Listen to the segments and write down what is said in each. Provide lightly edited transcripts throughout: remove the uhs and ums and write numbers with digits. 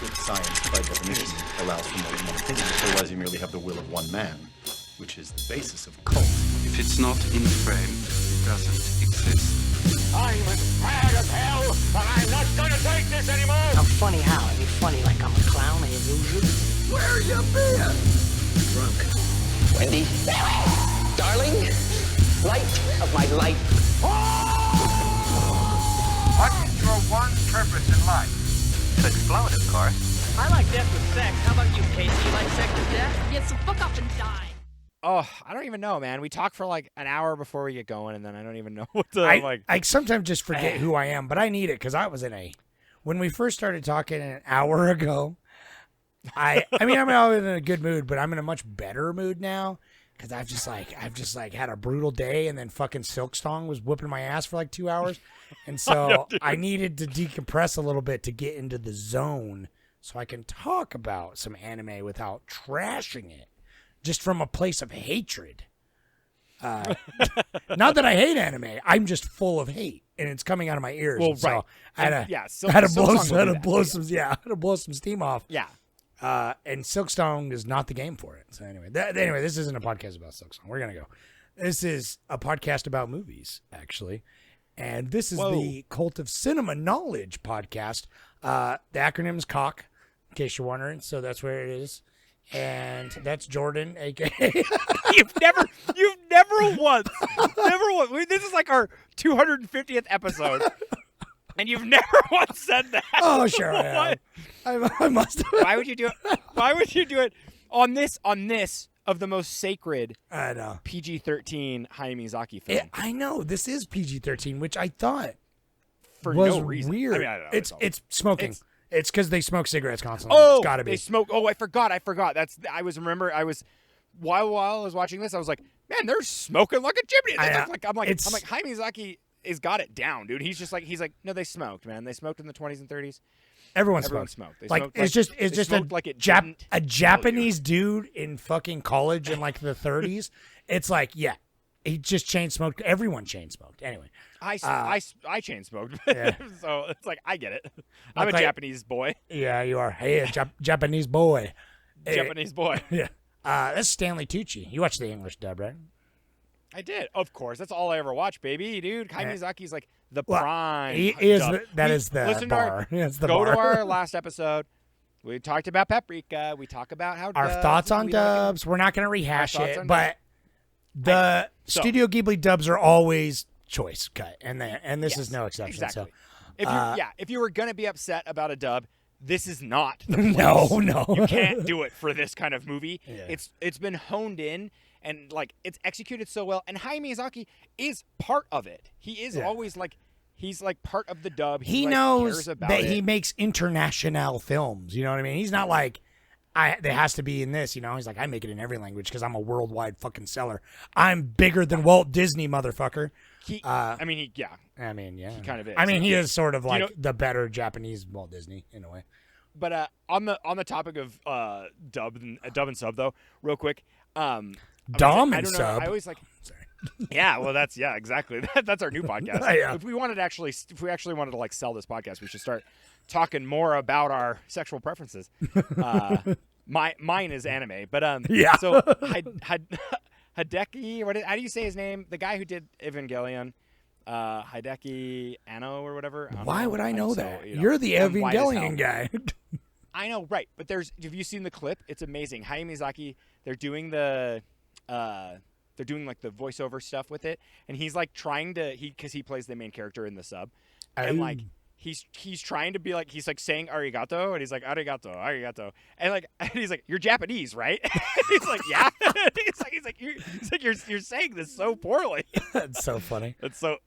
If science, by definition, allows for more than one opinion, otherwise you merely have the will of one man, which is the basis of cult. If it's not in frame, it doesn't exist. I'm as mad as hell, and I'm not gonna take this anymore! I'm funny how? I mean funny like I'm a clown, an illusion? Where you been? Drunk. Wendy, darling, light of my life. What is your one purpose in life? To explode, of course. I like death with sex. How about you, Casey? You like sex with death? Yeah, so fuck off and die. Oh, I don't even know, man. We talk for like an hour before we get going, and then I don't even know what to I sometimes just forget who I am, but I need it because I was when we first started talking an hour ago. I mean, I'm always in a good mood, but I'm in a much better mood now because I've just had a brutal day, and then fucking Silksong was whooping my ass for like 2 hours, and so I needed to decompress a little bit to get into the zone so I can talk about some anime without trashing it, just from a place of hatred. Not that I hate anime, I'm just full of hate, and it's coming out of my ears. Well, so right. I had to blow some steam off. Yeah. And Silkstone is not the game for it. So anyway, this isn't a podcast about Silkstone. We're gonna go. This is a podcast about movies, actually, and this is the Cult of Cinema Knowledge podcast. The acronym is COCK, in case you're wondering. So that's where it is, and that's Jordan, aka. You've never once. This is like our 250th episode. And you've never once said that. Oh, sure I have. I must have. Why would you do it? Why would you do it on this of the most sacred I know. PG-13 Hayao Miyazaki film? I know. This is PG-13, which I thought For was no reason. weird. I mean, I don't know. It's smoking. It's because they smoke cigarettes constantly. Oh, it's gotta be. They smoke. Oh, I forgot. While I was watching this, I was like, man, they're smoking like a chimney. I'm like, Hayao Miyazaki has got it down, dude. He's like, no, they smoked, man. They smoked in the 20s and 30s. Everyone smoked. smoked. They Like smoked it's just a Japanese you. dude in fucking college in like the 30s. It's like, yeah, he just chain smoked. Everyone chain smoked. Anyway, I chain smoked, Yeah. so it's like I get it. I'm a like- Japanese boy. yeah, you are. Hey, Japanese boy. Japanese boy. Yeah. That's Stanley Tucci. You watch the English dub, right? I did, of course. That's all I ever watched, baby, dude. Hayao Miyazaki's like the Well, prime. He is. dub. That is the listen bar. To That's the go bar. to our last episode. We talked about Paprika. We talk about how Our dubs, thoughts on we look at- dubs. We're not going to rehash Our thoughts it, on but the So- Studio Ghibli dubs are always choice cut, and this is Yes, no exception. Exactly. So, If you were gonna be upset about a dub, this is not the place. no, You can't do it for this kind of movie. Yeah. It's been honed in and like it's executed so well. And Hayao Miyazaki is part of it. He is always like he's like part of the dub. he like, knows cares about that it. he makes international films. You know what I mean? He's not like there has to be in this. You know, he's like I make it in every language because I'm a worldwide fucking seller. I'm bigger than Walt Disney, motherfucker. yeah. He kind of is. I mean, he is sort of like know- the better Japanese Walt Disney in a way. But on the topic of dub and sub though, real quick. Dom I and don't know. sub. I always like. Sorry. Yeah, well, that's exactly. That's our new podcast. Yeah. If we actually wanted to like sell this podcast, we should start talking more about our sexual preferences. Mine is anime, but Yeah. So Hideki, how do you say his name? The guy who did Evangelion, Hideki Anno or whatever. Why would I know so, that? you know, You're the I'm white as hell. Evangelion guy. I know, right? But have you seen the clip? It's amazing. Hayao Miyazaki, they're doing like the voiceover stuff with it, and he's like trying to because he plays the main character in the sub, and like he's trying to be like he's like saying arigato, and he's like arigato, and he's like you're Japanese, right? He's like yeah. he's like you're saying this so poorly. That's so funny. It's so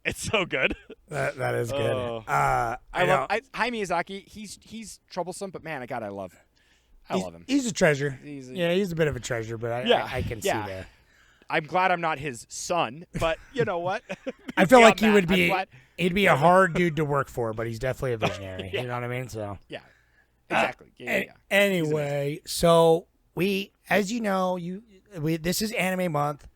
good. That is good. Oh. I love Hayao Miyazaki. He's troublesome, but man, I love him. He's a treasure. He's a bit of a treasure, but I can see that. I'm glad I'm not his son, but you know what? I feel like Beyond he that, he'd be a hard dude to work for, but he's definitely a visionary. You know what I mean? So yeah, exactly. Anyway, so as you know, this is Anime Month.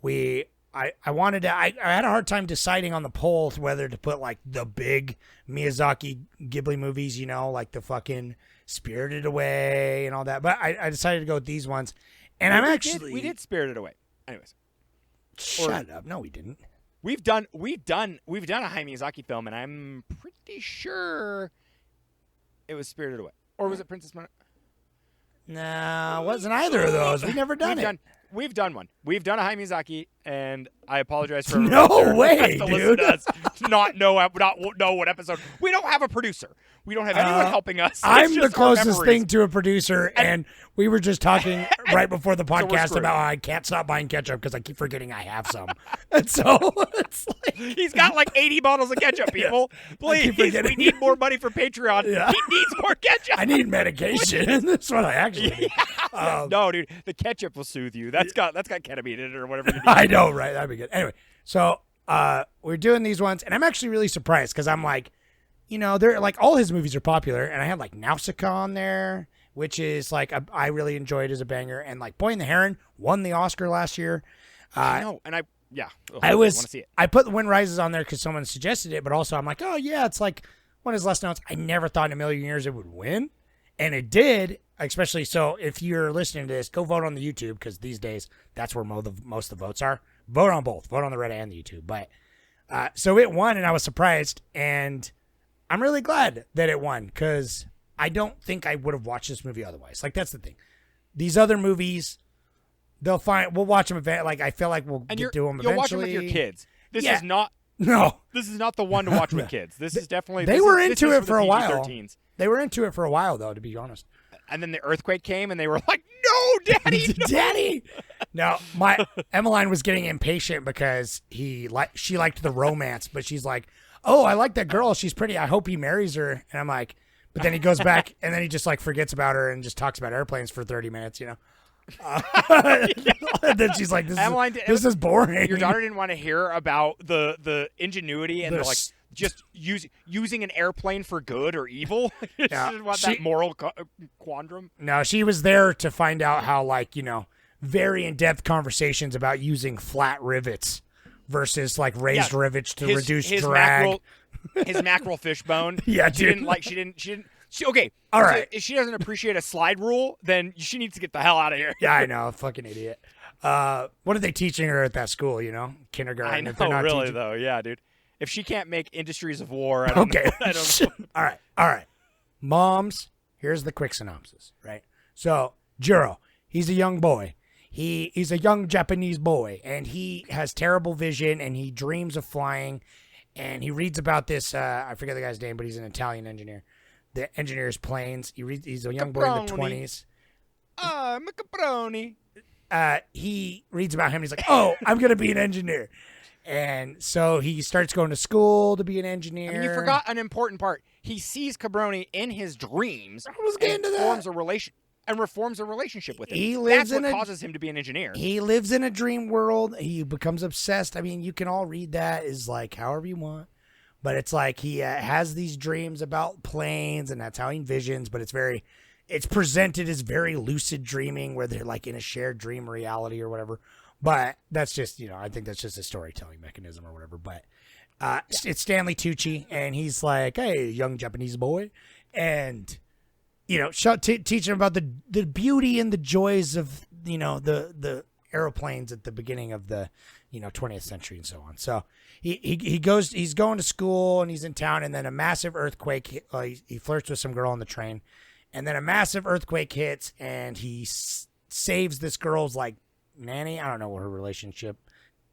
I wanted to. I had a hard time deciding on the poll whether to put like the big Miyazaki Ghibli movies, you know, like the fucking Spirited Away and all that. But I decided to go with these ones. And I'm actually... We did Spirited Away. Anyways. Shut up. No, we didn't. We've done a Hayao Miyazaki film, and I'm pretty sure it was Spirited Away. Or was it Princess Mononoke? No, it wasn't either of those. We've never done it. We've done one. We've done a Hayao Miyazaki, and I apologize for No everyone way, to dude. listen to us to not know what episode. We don't have a producer. We don't have anyone helping us. It's I'm just the our closest memories. thing to a producer, and we were just talking right before the podcast screwed. about how I can't stop buying ketchup because I keep forgetting I have some. And so it's like... He's got like 80 bottles of ketchup, people. Please, we forgetting. need more money for Patreon. Yeah. He needs more ketchup. I need medication. That's what I actually need. No, dude, the ketchup will soothe you. That's got ketamine in it or whatever. You need. I know, right? That'd be good. Anyway, so we're doing these ones, and I'm actually really surprised because I'm like, they're like all his movies are popular, and I have like Nausicaa on there, which is like I really enjoyed as a banger, and like Boy and the Heron won the Oscar last year. I know, and I I want to see it. I put The Wind Rises on there because someone suggested it, but also I'm like, oh yeah, it's like one of his less knowns. I never thought in a million years it would win, and it did. Especially so, if you're listening to this, go vote on the YouTube because these days that's where most of the votes are. Vote on both. Vote on the Reddit and the YouTube. But so it won, and I was surprised, and I'm really glad that it won because I don't think I would have watched this movie otherwise. Like that's the thing. These other movies, we'll watch them. Like I feel like we'll do them eventually. You'll watch them with your kids. This is not the one to watch with kids. This is definitely they were into it for a while. PG-13s. They were into it for a while though, to be honest. And then the earthquake came, and they were like, "No, Daddy, no. Daddy!" Now, Emmeline was getting impatient because she liked the romance, but she's like, "Oh, I like that girl. She's pretty. I hope he marries her." And I'm like, but then he goes back, and then he just like forgets about her and just talks about airplanes for 30 minutes, And then she's like, "This is boring." Your daughter didn't want to hear about the ingenuity and the just using an airplane for good or evil. She didn't want that moral quandrum. No, she was there to find out how very in-depth conversations about using flat rivets versus raised rivets to reduce drag. His mackerel fishbone. Yeah, she dude. didn't. Okay, all right. So if she doesn't appreciate a slide rule, then she needs to get the hell out of here. Yeah, I know, fucking idiot. What are they teaching her at that school? Kindergarten. I know, if they're not really teaching... though. Yeah, dude. If she can't make Industries of War, I don't know. I don't know. All right. Moms, here's the quick synopsis, right? So, Jiro, he's a young boy. He's a young Japanese boy, and he has terrible vision, and he dreams of flying, and he reads about this, I forget the guy's name, but he's an Italian engineer. The engineers planes. He's a young boy in the 20s. I'm a caproni. He reads about him, and he's like, oh, I'm going to be an engineer. And so he starts going to school to be an engineer. I mean, you forgot an important part. He sees Cabroni in his dreams and reforms a relationship with him. That's what causes him to be an engineer. He lives in a dream world. He becomes obsessed. I mean, you can all read that as however you want. But it's he has these dreams about planes, and that's how he envisions. But it's presented as very lucid dreaming where they're in a shared dream reality or whatever. But that's just, I think that's just a storytelling mechanism or whatever. But it's Stanley Tucci, and he's like, hey, young Japanese boy. And, teach him about the beauty and the joys of, the airplanes at the beginning of the, 20th century and so on. So he's going to school, and he's in town, and then a massive earthquake. He flirts with some girl on the train, and then a massive earthquake hits, and he saves this girl's, nanny. I don't know what her relationship.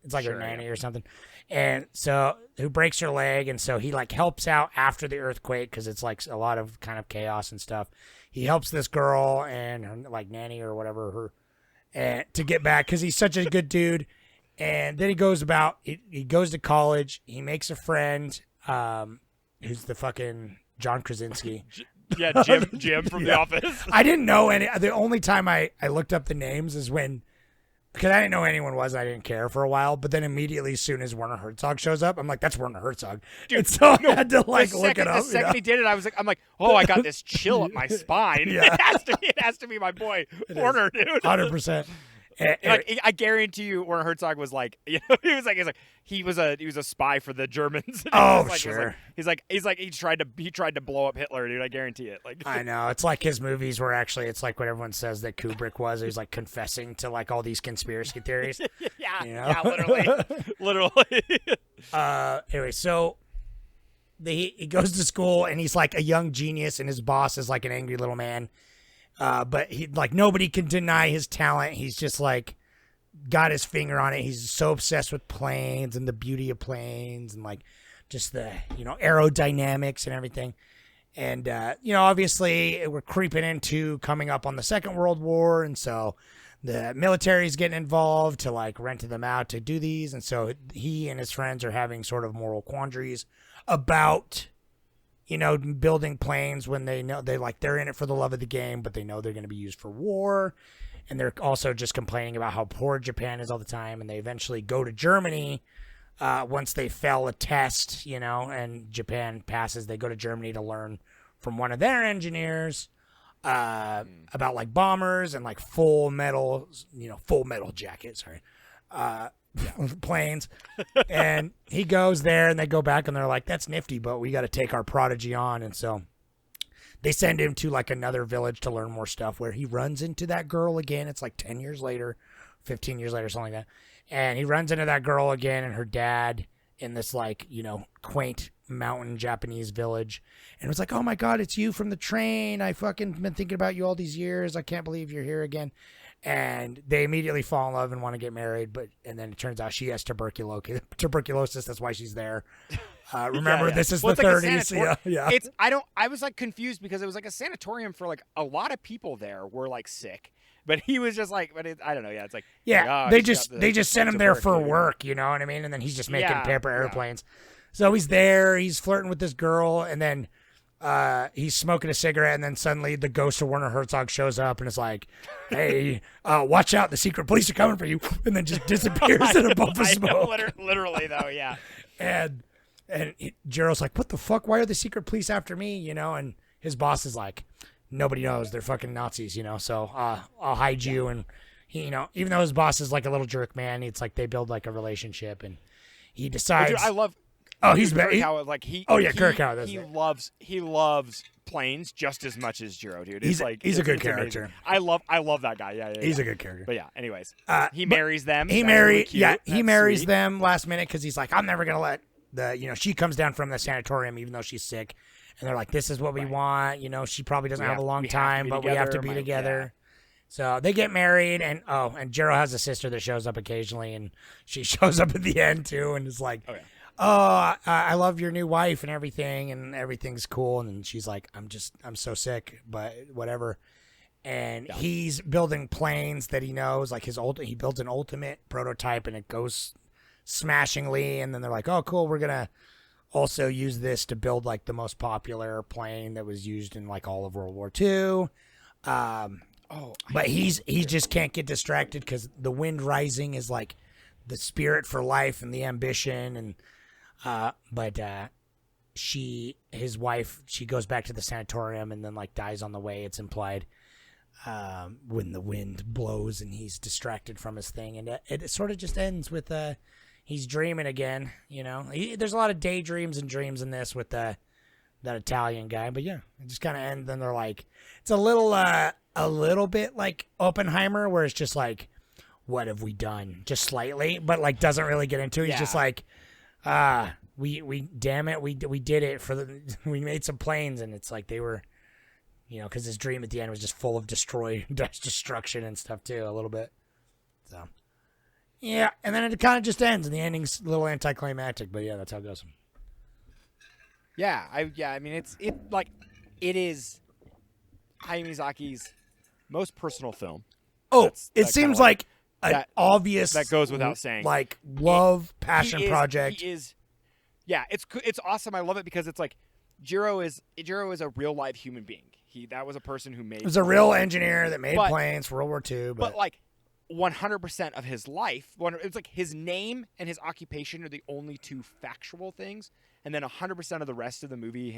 It's her nanny or something. And so who breaks her leg, and so he helps out after the earthquake because it's a lot of kind of chaos and stuff. He helps this girl and her nanny or whatever and to get back because he's such a good dude. And then he goes to college. He makes a friend who's the fucking John Krasinski. Yeah, Jim from The Office. I didn't know any. The only time I looked up the names is when. Because I didn't know who anyone was, I didn't care for a while. But then immediately, as soon as Werner Herzog shows up, I'm like, "That's Werner Herzog." Dude, and so I had to look it up. The second he did it, I'm like, "Oh, I got this chill up my spine." Yeah. It has to be my boy Werner, dude. 100%. Like I guarantee you, Werner Herzog was like, he was a spy for the Germans. Oh, sure. He's like he tried to blow up Hitler, dude. I guarantee it. Like I know, it's like his movies were actually, it's like what everyone says that Kubrick was. He was like confessing to like all these conspiracy theories. yeah, You know? yeah, literally. Anyway, so he goes to school and he's like a young genius, and his boss is like an angry little man. But he like nobody can deny his talent. He's just like got his finger on it. He's so obsessed with planes and the beauty of planes and like just the aerodynamics and everything. And obviously we're creeping into coming up on the Second World War, and so the military's getting involved to like rent them out to do these, and so he and his friends are having sort of moral quandaries about building planes when they know they're in it for the love of the game, but they know they're going to be used for war. And they're also just complaining about how poor Japan is all the time. And they eventually go to Germany once they fail a test, and Japan passes. They go to Germany to learn from one of their engineers about like bombers and like full metal jackets. Sorry. Planes. And he goes there and they go back and they're like, that's nifty, but we got to take our prodigy on. And so they send him to like another village to learn more stuff, where he runs into that girl again. It's like 10 years later, 15 years later, something like that. And he runs into that girl again and her dad in this like, quaint mountain Japanese village. And it was like, oh my God, it's you from the train. I fucking been thinking about you all these years. I can't believe you're here again. And they immediately fall in love and want to get married, and then it turns out she has tuberculosis. That's why she's there. Remember, this is the 30s. Yeah. I was like confused because it was like a sanatorium for like a lot of people there were like sick, but he was just like, I don't know. Yeah, it's like they just sent him there for work. You know what I mean? And then he's just making paper airplanes. So he's there. He's flirting with this girl, and then he's smoking a cigarette, and then suddenly the ghost of Werner Herzog shows up and is like, hey, watch out, the secret police are coming for you, and then just disappears in a puff of smoke. Literally, though, yeah. And Jiro's like, what the fuck? Why are the secret police after me? And his boss is like, nobody knows. They're fucking Nazis, so I'll hide you. And, he, even though his boss is like a little jerk man, it's like they build like a relationship, and he decides. Dude, I love. Oh, he's Kurokawa, like Kurokawa. He loves planes just as much as Jiro, dude. He's a good character. Amazing. I love that guy. Yeah. He's a good character. But yeah, anyways, he marries them. He marries them last minute because he's like, I'm never gonna let she comes down from the sanatorium even though she's sick, and they're like, this is what we want. She probably doesn't have a long time, but we have to be together. Yeah. So they get married, and Jiro has a sister that shows up occasionally, and she shows up at the end too, and is like. I love your new wife and everything's cool. And she's like, I'm so sick, but whatever. And he's building planes that he knows, like he built an ultimate prototype and it goes smashingly. And then they're like, oh, cool. We're going to also use this to build like the most popular plane that was used in like all of World War II. But he just can't get distracted because the wind rising is like the spirit for life and the ambition. And, but his wife, she goes back to the sanatorium and then like dies on the way. It's implied, when the wind blows and he's distracted from his thing. And it sort of just ends with, he's dreaming again, there's a lot of daydreams and dreams in this with, that Italian guy, but yeah, it just kind of ends. Then they're like, it's a little bit like Oppenheimer where it's just like, what have we done? Just slightly, but like doesn't really get into it. He's just like, we damn it, we did it we made some planes, and it's like they were, because his dream at the end was just full of destruction and stuff too, a little bit. So yeah, and then it kind of just ends, and the ending's a little anticlimactic, but yeah, that's how it goes. Yeah, I mean, it is Hayao Miyazaki's most personal film. Oh, it seems like an obvious that goes without saying, like passion project. It's awesome. I love it because it's like Jiro is a real live human being. That was a person who made. He was a real engineer that made planes for World War II. But like 100% of his life, it's like his name and his occupation are the only two factual things. And then 100% of the rest of the movie,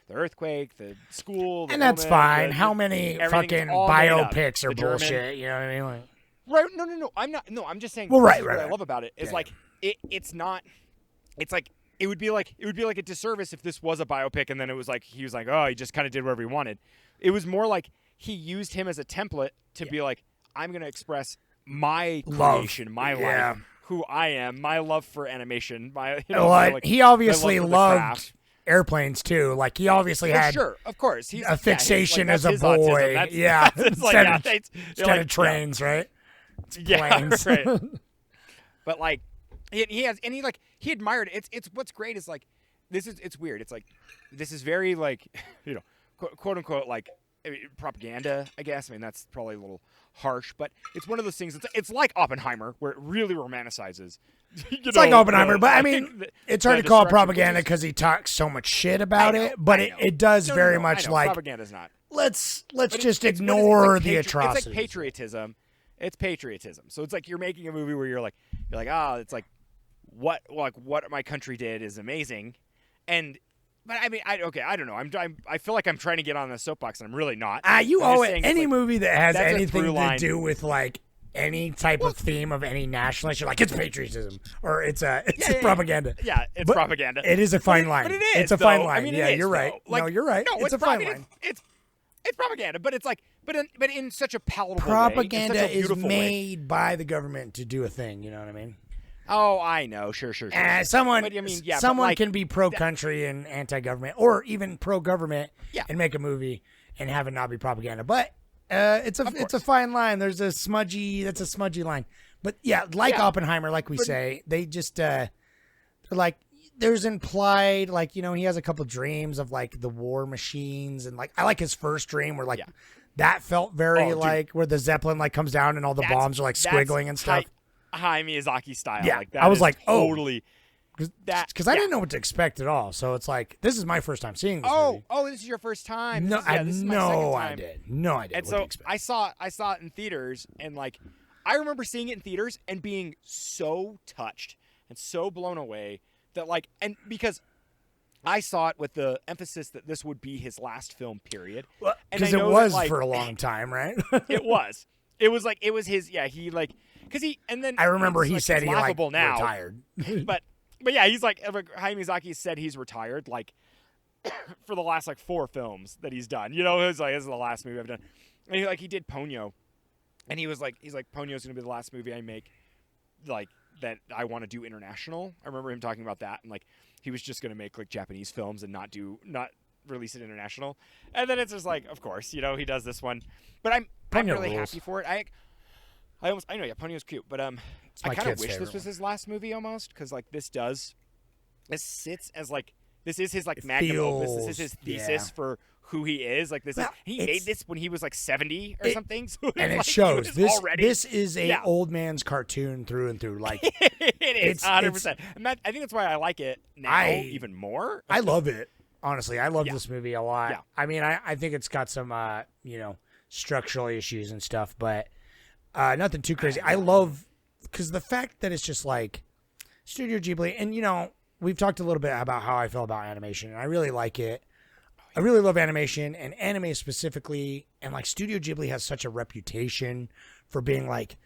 the earthquake, the school, and that's fine. How many fucking biopics are bullshit? You know what I mean? Like, Right? No. I'm not. No, I'm just saying. Well, this right, is right, What I right. love about it is Yeah, like it's not. It's like it would be like a disservice if this was a biopic and then it was like he was like, oh, he just kind of did whatever he wanted. It was more like he used him as a template to be like, I'm gonna express my Love. creation, my Yeah. life, who I am, my love for animation, my He obviously my love for the loved craft. airplanes too. Like he obviously Oh, had sure, of course, he's a fixation that's as a his autism. boy. That's, Yeah, it's like, instead like, of trains, right? Yeah, planes. right. But like he admired it. It's what's great is like it's weird. It's like this is very like quote unquote like propaganda, I guess. I mean that's probably a little harsh, but it's one of those things. It's like Oppenheimer where it really romanticizes. It's like Oppenheimer, but I mean, it's hard to call it propaganda because he talks so much shit about it. But it does very much like propaganda's not. Let's just it's ignore the It's atrocities. like patriotism. It's patriotism. So it's like you're making a movie where you're like, oh, it's like what my country did is amazing, but I mean, I don't know. I feel like I'm trying to get on the soapbox, and I'm really not. You I'm owe just it. saying Any it's like, movie that has that's a anything through to line. do with like any type of theme of any nationalist, you're like it's patriotism or it's propaganda. Yeah, it's But propaganda. It is a fine line. But it is. It's a fine though. line. I mean, yeah, it is, you're right. though. Like, no, you're right. No, it's a fine I mean, line. It's propaganda, but it's like, but in such a palatable Propaganda way. In such a is beautiful made way. by the government to do a thing. You know what I mean? Oh, I know. Sure. Someone, But, I mean, yeah, but, someone like, can be pro-country and anti-government, or even pro-government, Yeah. and make a movie and have it not be propaganda. But it's a fine line. That's a smudgy line. But yeah, Oppenheimer, like we say, they just they're like there's implied like he has a couple dreams of like the war machines and like I like his first dream where like that felt very like where the Zeppelin like comes down and all the bombs are like squiggling and stuff. High Miyazaki style. Yeah, like that I was is like, totally. Because I didn't know what to expect at all. So it's like this is my first time seeing this movie. This is your first time. No, this is my second time. No idea. And what to so expect. I saw it in theaters, and like I remember seeing it in theaters and being so touched and so blown away that like because I saw it with the emphasis that this would be his last film, period. Because it was for a long time, right? It was. It was like it was his. Yeah, he like because he and then I remember he said it's he like laughable now, retired. but yeah, he's like Hayao Miyazaki said he's retired like for the last like 4 films that he's done. It was like this is the last movie I've done. And he did Ponyo, and he's like Ponyo's gonna be the last movie I make, like that I want to do international. I remember him talking about that, and like he was just gonna make like Japanese films and not release it international. And then it's just like, of course, he does this one, but I'm really happy for it. I know, yeah, Ponyo's cute, but I kind of wish this was his last movie almost, because like this sits as like this is his like magnum opus. This is his thesis for who he is. Like this is he made this when he was like 70 or something. So and it like, shows this is a Yeah. old man's cartoon through and through. Like it is 100%. And I think that's why I like it now even more. I love it. Honestly, I love this movie a lot. Yeah. I mean, I think it's got some structural issues and stuff, but nothing too crazy. I love because the fact that it's just like Studio Ghibli, and we've talked a little bit about how I feel about animation, and I really like it. I really love animation and anime specifically, and like Studio Ghibli has such a reputation for being like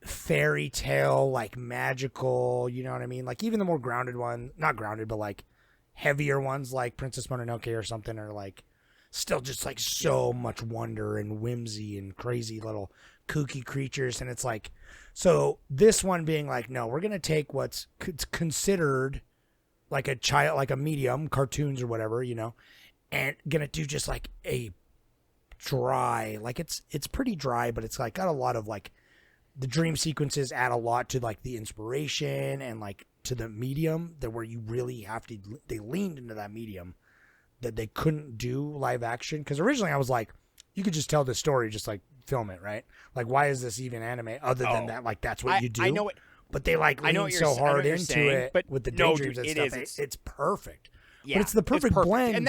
fairy tale, like magical, you know what I mean? Like even the more grounded one, not grounded, but like heavier ones like Princess Mononoke or something are like still just like so much wonder and whimsy and crazy little kooky creatures. And it's like, so this one being like, no, we're going to take what's considered like a child, like a medium, cartoons or whatever, and going to do just like a dry, like it's pretty dry, but it's like got a lot of like the dream sequences add a lot to like the inspiration and like to the medium that where you really have to, they leaned into that medium that they couldn't do live action. Cause originally I was like, you could just tell the story, just like film it, right? Like, why is this even anime other than that? Like, that's what you do. I know it. But they like lean so hard into it but with the no, daydreams dude, and stuff. It's perfect. Yeah, but it's the perfect blend and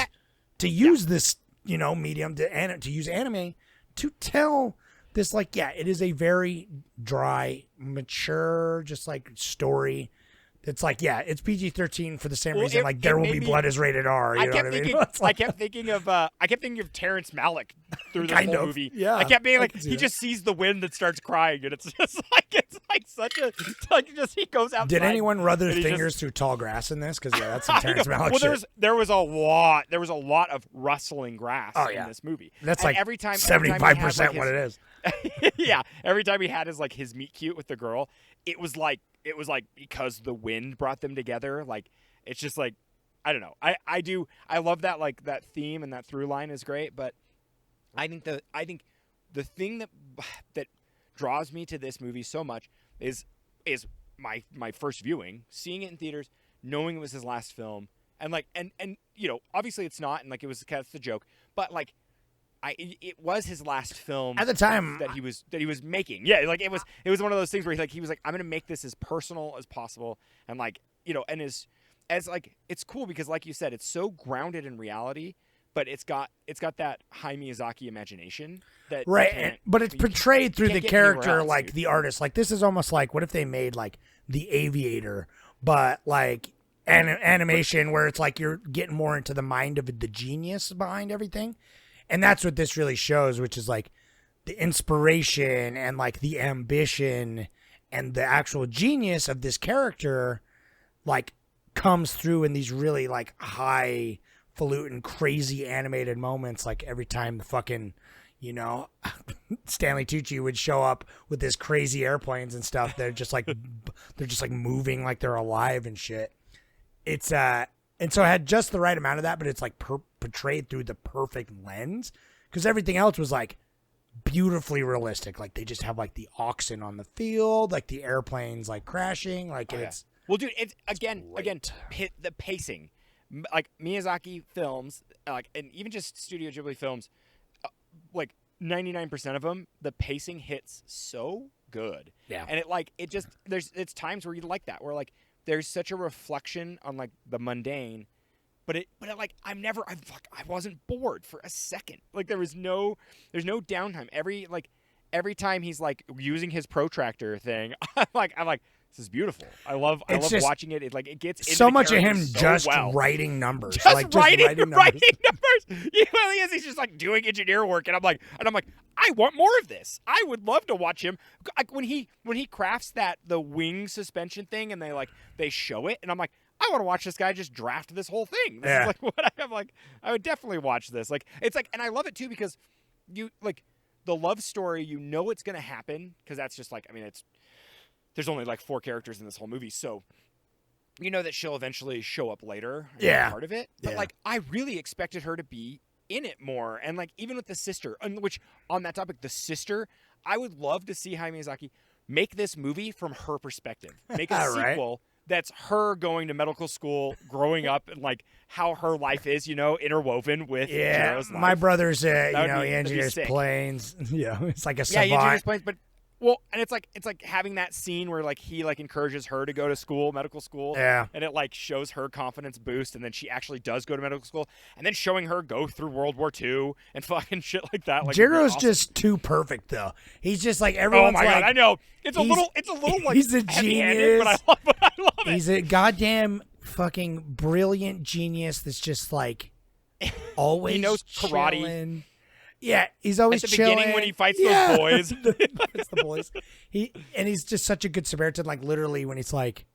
to use this, medium to use anime to tell this, like, it is a very dry, mature, just like story It's like, yeah, it's PG-13 for the same Well, reason. it- Like, it There Will made Be me- Blood is rated R. You know what I mean? It's like- I kept thinking of Terrence Malick through the Kind whole of, movie. yeah, I kept being I like, can see he that. just sees the wind and starts crying, and it's like such a like just he goes outside. Did anyone rub their and he just- fingers through tall grass in this? Because that's some I Terrence know. Malick well, shit. there was a lot of rustling grass in this movie. That's And like every time 75% what it is. Yeah, every time he had his meet cute with the girl, it was like because the wind brought them together. Like it's just like I don't know. I love that like that theme and that through line is great, but I think the thing that draws me to this movie so much is my first viewing, seeing it in theaters, knowing it was his last film, and like and you know obviously it's not, and like that's the joke, but like. It was his last film At the time that he was making. Yeah, like it was one of those things where he was like, I'm gonna make this as personal as possible, and like you know, and as like it's cool because like you said, it's so grounded in reality, but it's got that Hayao Miyazaki imagination that But it's portrayed through the can't get anywhere character, else, like dude. the artist. Like this is almost like what if they made like The Aviator, but like animation where it's like you're getting more into the mind of the genius behind everything. And that's what this really shows, which is like the inspiration and like the ambition and the actual genius of this character, like comes through in these really like highfalutin, crazy animated moments. Like every time the fucking, you know, Stanley Tucci would show up with his crazy airplanes and stuff. They're just like moving like they're alive and shit. It's and so it had just the right amount of that, but it's like portrayed through the perfect lens because everything else was like beautifully realistic. Like they just have like the oxen on the field, like the airplanes like crashing, like it's well, dude. It's again hit the pacing, like Miyazaki films, like and even just Studio Ghibli films, like 99% of them, the pacing hits so good. Yeah, and it's times where you like that, where like. There's such a reflection on like the mundane, but it like I wasn't bored for a second. Like there's no downtime. Every time he's like using his protractor thing, I'm like this is beautiful. I love watching it. It gets into so the much of him characters so just well. writing numbers, Just writing numbers. He really is. He's just like doing engineer work, and I'm like, I want more of this. I would love to watch him. Like when he crafts the wing suspension thing, and they show it, and I'm like, I want to watch this guy just draft this whole thing. This is like what I'm like. I would definitely watch this. Like it's like, and I love it too because you like the love story. You know it's gonna happen because that's just like there's only like 4 characters in this whole movie, so. You know that she'll eventually show up later and be part of it. But, like, I really expected her to be in it more. And, like, even with the sister, which, on that topic, the sister, I would love to see Hayao Miyazaki make this movie from her perspective. Make a sequel that's her going to medical school, growing up, and, like, how her life is, you know, interwoven with Jiro's life. My brother's, he that'd engineers be sick. planes. Yeah, it's like a Yeah, he savant. engineers planes, but... Well, and it's like having that scene where like he like encourages her to go to school, medical school, and it like shows her confidence boost, and then she actually does go to medical school, and then showing her go through World War II and fucking shit like that. Like Jiro's just too perfect though. He's just like everyone's oh my like, god, I know it's a little like he's a heavy-handed, genius, but I love it. He's a goddamn fucking brilliant genius that's just like always He knows karate. chilling. Yeah, he's always at the chilling. beginning when he fights those boys. It's the boys. He's just such a good Samaritan. Like literally when he's like,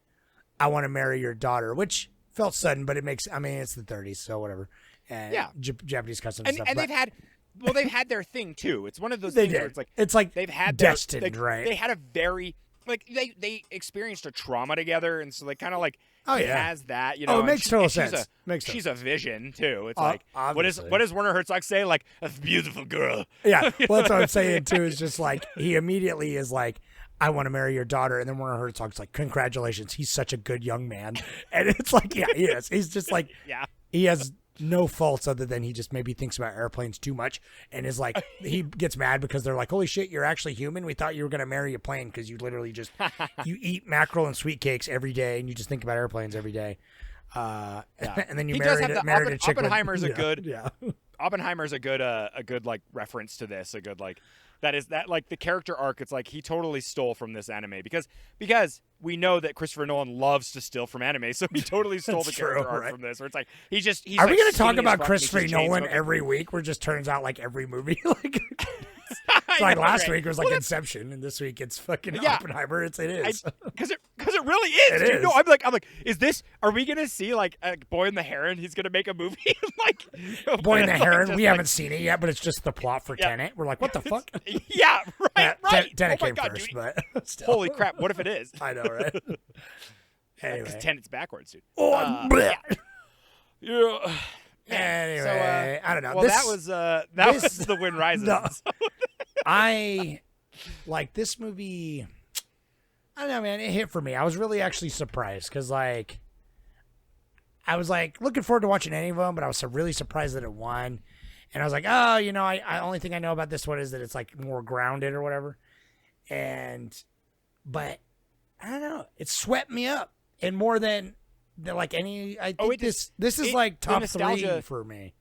"I want to marry your daughter," which felt sudden, but it makes. I mean, it's the 30s, so whatever. And Japanese customs and stuff. And they've had their thing too. It's one of those They things did. where It's like they've had destined, right? They had a very like they experienced a trauma together, and so they kind of like he has that, you know. Oh, it and makes total she's sense. She's a vision too. It's like obviously. what does Werner Herzog say? Like a beautiful girl. Yeah, well, that's what I'm saying too. Is just like he immediately is like, "I want to marry your daughter," and then Werner Herzog's like, "Congratulations, he's such a good young man." And it's like, yeah, he is. He's just like, he has no faults other than he just maybe thinks about airplanes too much and is like, he gets mad because they're like, "Holy shit, you're actually human. We thought you were gonna marry a plane because you literally just you eat mackerel and sweet cakes every day and you just think about airplanes every day." And then you married a chick. Oppenheimer's with, a good. Oppenheimer's a good like reference to this. A good like that like the character arc. It's like he totally stole from this anime because we know that Christopher Nolan loves to steal from anime, so he totally stole the That's character true, arc right? from this. Where it's like he's Are Are like, we going to talk skinny as about fuck, Christopher makes his chain Nolan smoking. every week? Where it just turns out like every movie, like it's like last week it was like Well, Inception, and this week it's fucking Yeah. Oppenheimer. It is. Because it really is. It dude. is. No, I'm like, is this? Are we gonna see like Boy and the Heron? He's gonna make a movie like Boy and the like, Heron. just We like- haven't seen it yet, but it's just the plot for Yeah. Tenet. We're like, what the fuck? Yeah, right, right. Tenet Oh my came God, first, dude. but still. Holy crap! What if it is? I know, right? Because Anyway. Tenet's backwards, dude. Oh, bleh. Yeah. Anyway, I don't know. Well, This- that was this- was The Wind Rises. No. I like this movie. I don't know, man. It hit for me. I was really actually surprised because, like, I was like looking forward to watching any of them, but I was really surprised that it won. And I was like, oh, you know, I only thing I know about this one is that it's like more grounded or whatever. But I don't know. It swept me up, and more than like any. I think this is like the top nostalgia- 3 for me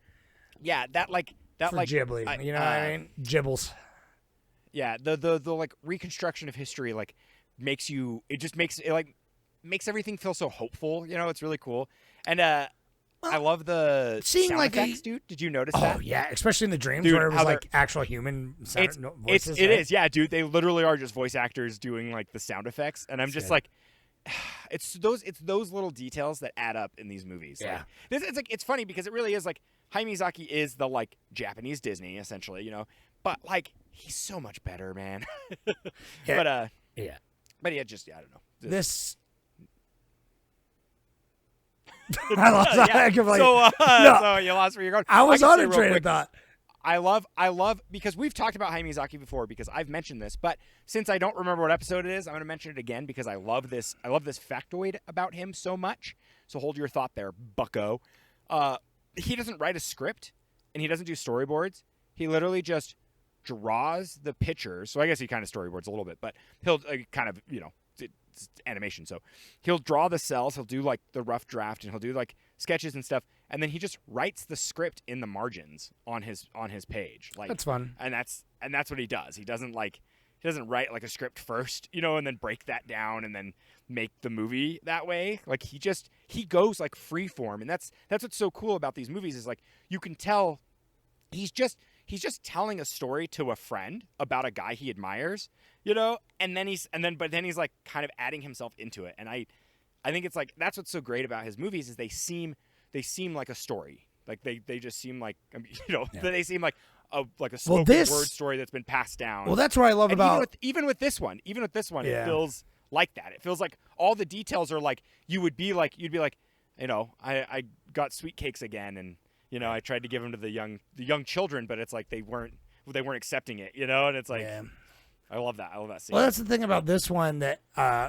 Yeah, that for Ghibli. You know what I mean? Gibbles. Yeah, the like reconstruction of history like makes everything feel so hopeful. You know, it's really cool. And I love the seeing sound like effects, dude. Did you notice Oh that? yeah, especially in the dreams Dude, where it was how like actual human sound, It's voices. it right? is, yeah, dude. They literally are just voice actors doing like the sound effects, and I'm just good. like, it's those little details that add up in these movies. Yeah. Like, it's funny because it really is like Hayao Miyazaki is the like Japanese Disney essentially, you know, but like he's so much better, man. Yeah. But Yeah. I don't know. This. I lost. Yeah. I completely- So, No. so you lost where you're going. I was can on say a real train of quick, thought. I love because we've talked about Hayao Miyazaki before because I've mentioned this, but since I don't remember what episode it is, I'm going to mention it again because I love this factoid about him so much. So hold your thought there, bucko. He doesn't write a script and he doesn't do storyboards. He literally just draws the pictures. So I guess he kind of storyboards a little bit, but he'll kind of, you know, it's animation. So he'll draw the cells, he'll do like the rough draft, and he'll do like sketches and stuff, and then he just writes the script in the margins on his page. Like That's fun. And that's what he does. He doesn't write like a script first, you know, and then break that down and then make the movie that way. Like he goes like free form, and that's what's so cool about these movies is like you can tell he's just telling a story to a friend about a guy he admires, you know, but then he's like kind of adding himself into it. And I think it's like that's what's so great about his movies is they seem like a story. Like they just seem like you know, they seem like a spoken word story that's been passed down. Well, that's what I love And about. even with this one, Yeah. it feels like that. It feels like all the details are like you'd be like, you know, I got sweet cakes again, and you know, I tried to give them to the young children, but it's like they weren't accepting it, you know, and it's like Yeah. I love that scene. Well, that's the thing about this one that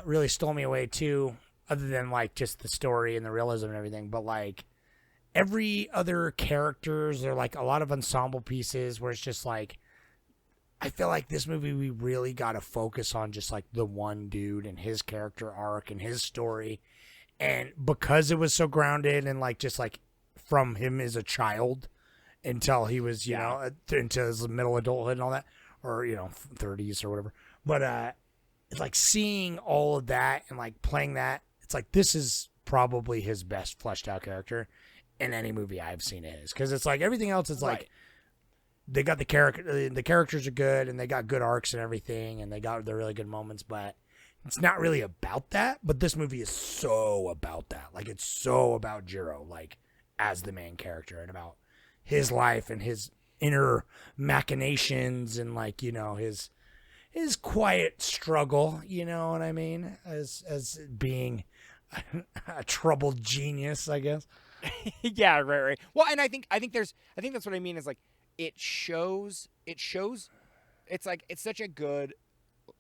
really stole me away too, other than like just the story and the realism and everything. But like every other characters are like a lot of ensemble pieces where it's just like I feel like this movie we really got to focus on just like the one dude and his character arc and his story, and because it was so grounded and like just like from him as a child until he was you know into his middle adulthood and all that, or you know 30s or whatever. But it's like seeing all of that and like playing that. It's like this is probably his best fleshed out character in any movie I've seen of his, because it's like everything else is like they got the characters are good and they got good arcs and everything and they got the really good moments, but it's not really about that. But this movie is so about that. Like it's so about Jiro like as the main character and about his life and his inner machinations and like, you know, his quiet struggle, you know what I mean? As being a troubled genius, I guess. Yeah, right. Well, and I think that's what I mean is like it shows it's like it's such a good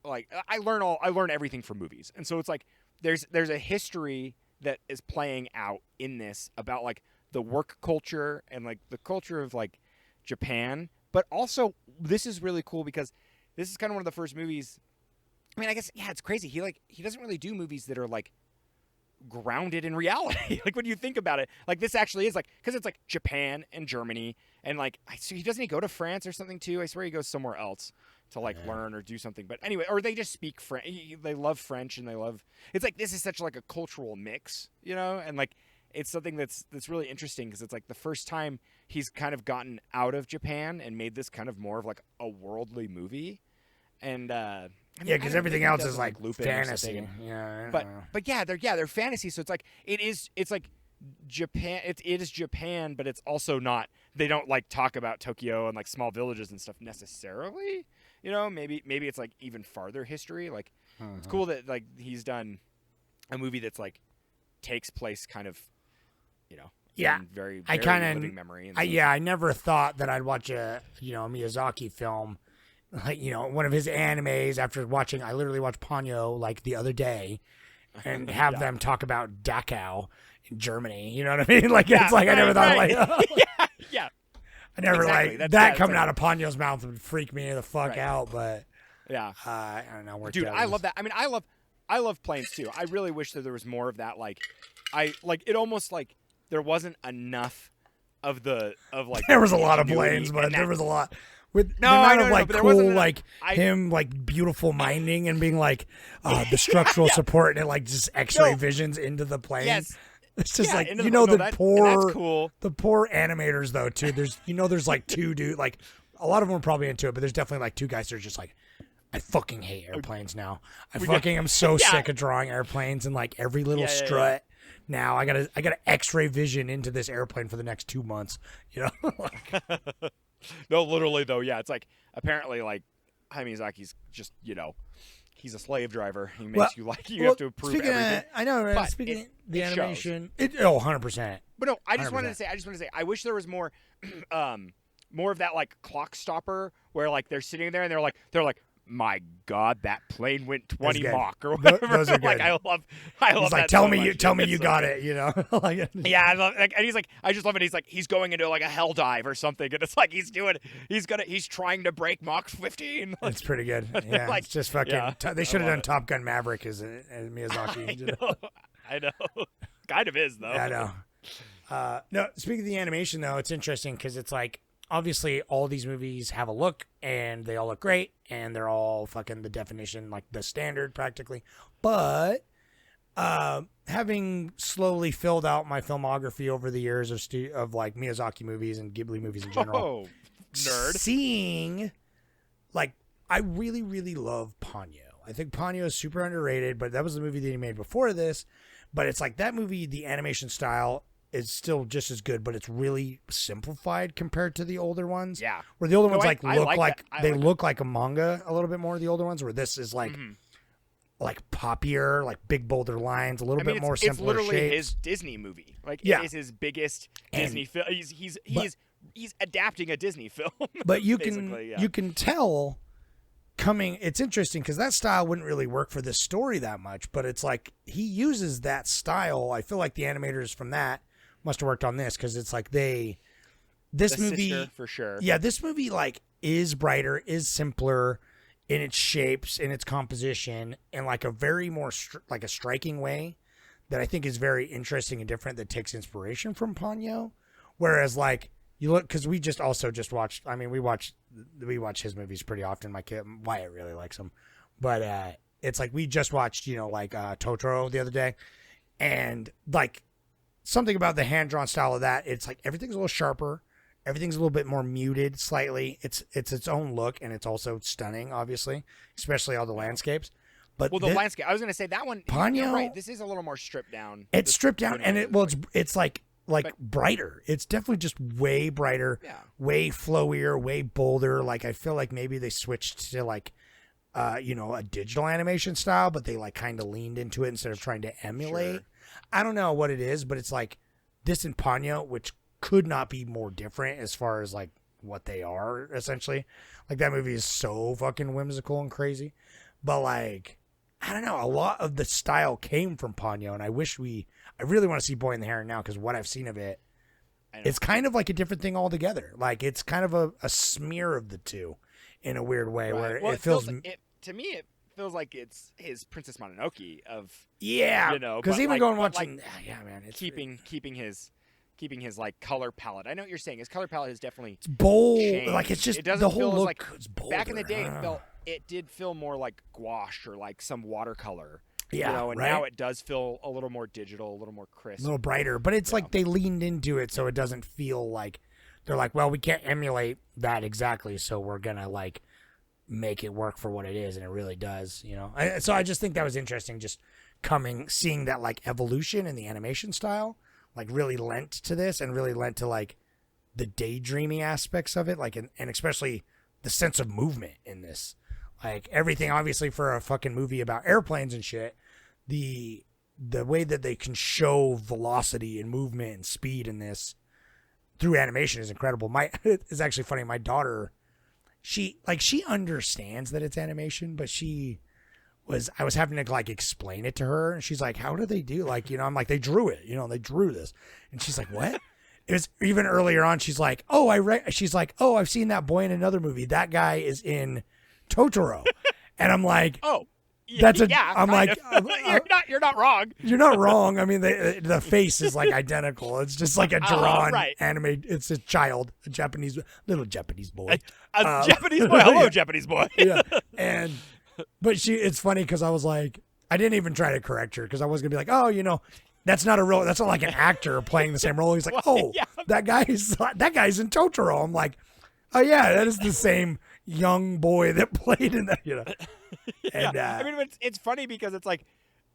like I learn everything from movies. And so it's like there's a history that is playing out in this about like the work culture and like the culture of like Japan, but also this is really cool because this is kind of one of the first movies. I mean, I guess it's crazy. He doesn't really do movies that are like grounded in reality. Like when you think about it, like this actually is like, because it's like Japan and Germany, and like so he doesn't he go to France or something too? I swear he goes somewhere else to like learn or do something. But anyway, or they just speak French. They love French and they love. It's like this is such like a cultural mix, you know, and like it's something that's really interesting because it's like the first time he's kind of gotten out of Japan and made this kind of more of like a worldly movie, and I mean, Yeah, because everything else is like Lupin or fantasy. something. Yeah, I But don't know. but yeah, they're fantasy. So it's like it's like Japan. It is Japan, but it's also not. They don't like talk about Tokyo and like small villages and stuff necessarily. You know, maybe it's like even farther history. Like it's cool that like he's done a movie that's like takes place kind of, you know, Yeah, in very I very kind living of, memory. And stuff. yeah, I never thought that I'd watch a Miyazaki film, like one of his animes. After watching, I literally watched Ponyo like the other day, and have them talk about Dachau in Germany. You know what I mean? Like it's like I never thought like yeah. I never Exactly. like That's that coming like- out of Ponyo's mouth would freak me the fuck Right. out. But Yeah. I don't know where. Dude, I love that. I mean, I love planes too. I really wish that there was more of that. Like, it almost like there wasn't enough of like. There was a lot of ingenuity planes, but and there that- was a lot. With No, the amount I know, of no, like but there wasn't cool, enough. like I- him, like beautiful mining and being like the structural support and it like just X-ray No. visions into the plane. Yes. It's just Yeah, like into you the- know no, the that- and poor, that's cool. the poor animators though too. There's there's like two dude like a lot of them are probably into it, but there's definitely like two guys that are just like I fucking hate airplanes now. I fucking am so Yeah. sick of drawing airplanes and like every little Yeah, yeah, yeah. strut. Now I gotta X-ray vision into this airplane for the next 2 months. You know. No, literally though. Yeah, it's like apparently like Hayao Miyazaki's just he's a slave driver. He makes you like you have to approve speaking everything. Of, I know, right? But Speaking of the it shows. animation, 100%. But no, I just wanted 100%. to say, I wish there was more, more of that like clock stopper where like they're sitting there and they're like, my God, that plane went 20 good. Mach or Th- whatever. those are Like good. I love He's like, that tell so me much. tell me It's you so got good. it. You know. Like, Yeah, I love, like, and he's like, I just love it. He's going into like a hell dive or something, and it's like he's trying to break Mach 15. Like, it's pretty good. Yeah, like, it's just fucking. yeah, They should have love done it. Top Gun Maverick as Miyazaki. I know, kind of is though. I know. No, speaking of the animation though, it's interesting because it's like obviously all these movies have a look and they all look great and they're all fucking the definition like the standard practically. But having slowly filled out my filmography over the years of like Miyazaki movies and Ghibli movies in general, Oh, nerd. seeing like I really really love Ponyo. I think Ponyo is super underrated, but that was the movie that he made before this. But it's like that movie, the animation style is still just as good, but it's really simplified compared to the older ones. Yeah. Where the older No, ones I like like look that. like I they like look like a manga a little bit more. The older ones, where this is like like poppier, like big bolder lines, a little I mean, bit more it's simpler literally shapes. his Disney movie. Like, Yeah. it is his biggest And- Disney film. He's adapting a Disney film. But you basically, yeah. you can tell coming. It's interesting because that style wouldn't really work for this story that much. But it's like he uses that style. I feel like the animators from that must have worked on this because it's like this The movie sister, for sure. Yeah, this movie like is brighter, is simpler in its shapes, in its composition, in like a very more like a striking way that I think is very interesting and different. That takes inspiration from Ponyo, whereas like you look because we just watched. I mean, we watch his movies pretty often. My kid Wyatt really likes them, but it's like we just watched like Totoro the other day, and like something about the hand drawn style of that. It's like everything's a little sharper. Everything's a little bit more muted slightly. It's its own look, and it's also stunning, obviously, especially all the landscapes. But Well, the landscape. I was going to say that one. Ponyo- You're right. This is a little more stripped down. it's This stripped down, and video it's like But- brighter. It's definitely just way brighter, Yeah. way flowier, way bolder. Like I feel like maybe they switched to like a digital animation style, but they like kind of leaned into it instead of trying to emulate. Sure. I don't know what it is, but it's like this and Ponyo, which could not be more different as far as like what they are essentially. Like that movie is so fucking whimsical and crazy, but like I don't know, a lot of the style came from Ponyo, and I really want to see Boy in the Heron now because what I've seen of it, I know. it's kind of like a different thing altogether. Like it's kind of a smear of the two in a weird way, Right. where Well, it feels to me, it feels like it's his Princess Mononoke of Yeah, you know, because but, even like, going but, watching, like, yeah, man, it's keeping his like color palette. I know what you're saying. His color palette is definitely bold. changed. Like it's just it doesn't the feel whole as, look. like is bolder. back in the day. I don't know. It did feel more like gouache or like some watercolor. Yeah, you know, and right? now it does feel a little more digital, a little more a crisp. little brighter, but it's like they leaned into it, so it doesn't feel like they're like, well, we can't emulate that exactly, so we're gonna like make it work for what it is, and it really does, you know. So I just think that was interesting, just seeing that like evolution in the animation style, like really lent to this, and really lent to like the daydreaming aspects of it, like and especially the sense of movement in this, like everything. Obviously, for a fucking movie about airplanes and shit, the way that they can show velocity and movement and speed in this through animation is incredible. It's actually funny. My daughter, she understands that it's animation, but I was having to like explain it to her, and she's like, how do they do, like, you know, I'm like, they drew it, you know, they drew this. And she's like, what? It was even earlier on. She's like, she's like, oh, I've seen that boy in another movie. That guy is in Totoro. And I'm like, Oh, that's a, yeah, I'm like, you're not wrong. you're not wrong. I mean, the face is like identical. It's just like a drawn right. anime. It's a child, little Japanese boy. A Japanese boy. Hello, yeah. Japanese boy. Yeah. But it's funny because I was like, I didn't even try to correct her because I was going to be like, oh, you know, that's not like an actor playing the same role. He's like, oh, yeah. that guy's in Totoro. I'm like, oh yeah, that is the same young boy that played in that, you know. And, I mean, it's funny because it's like,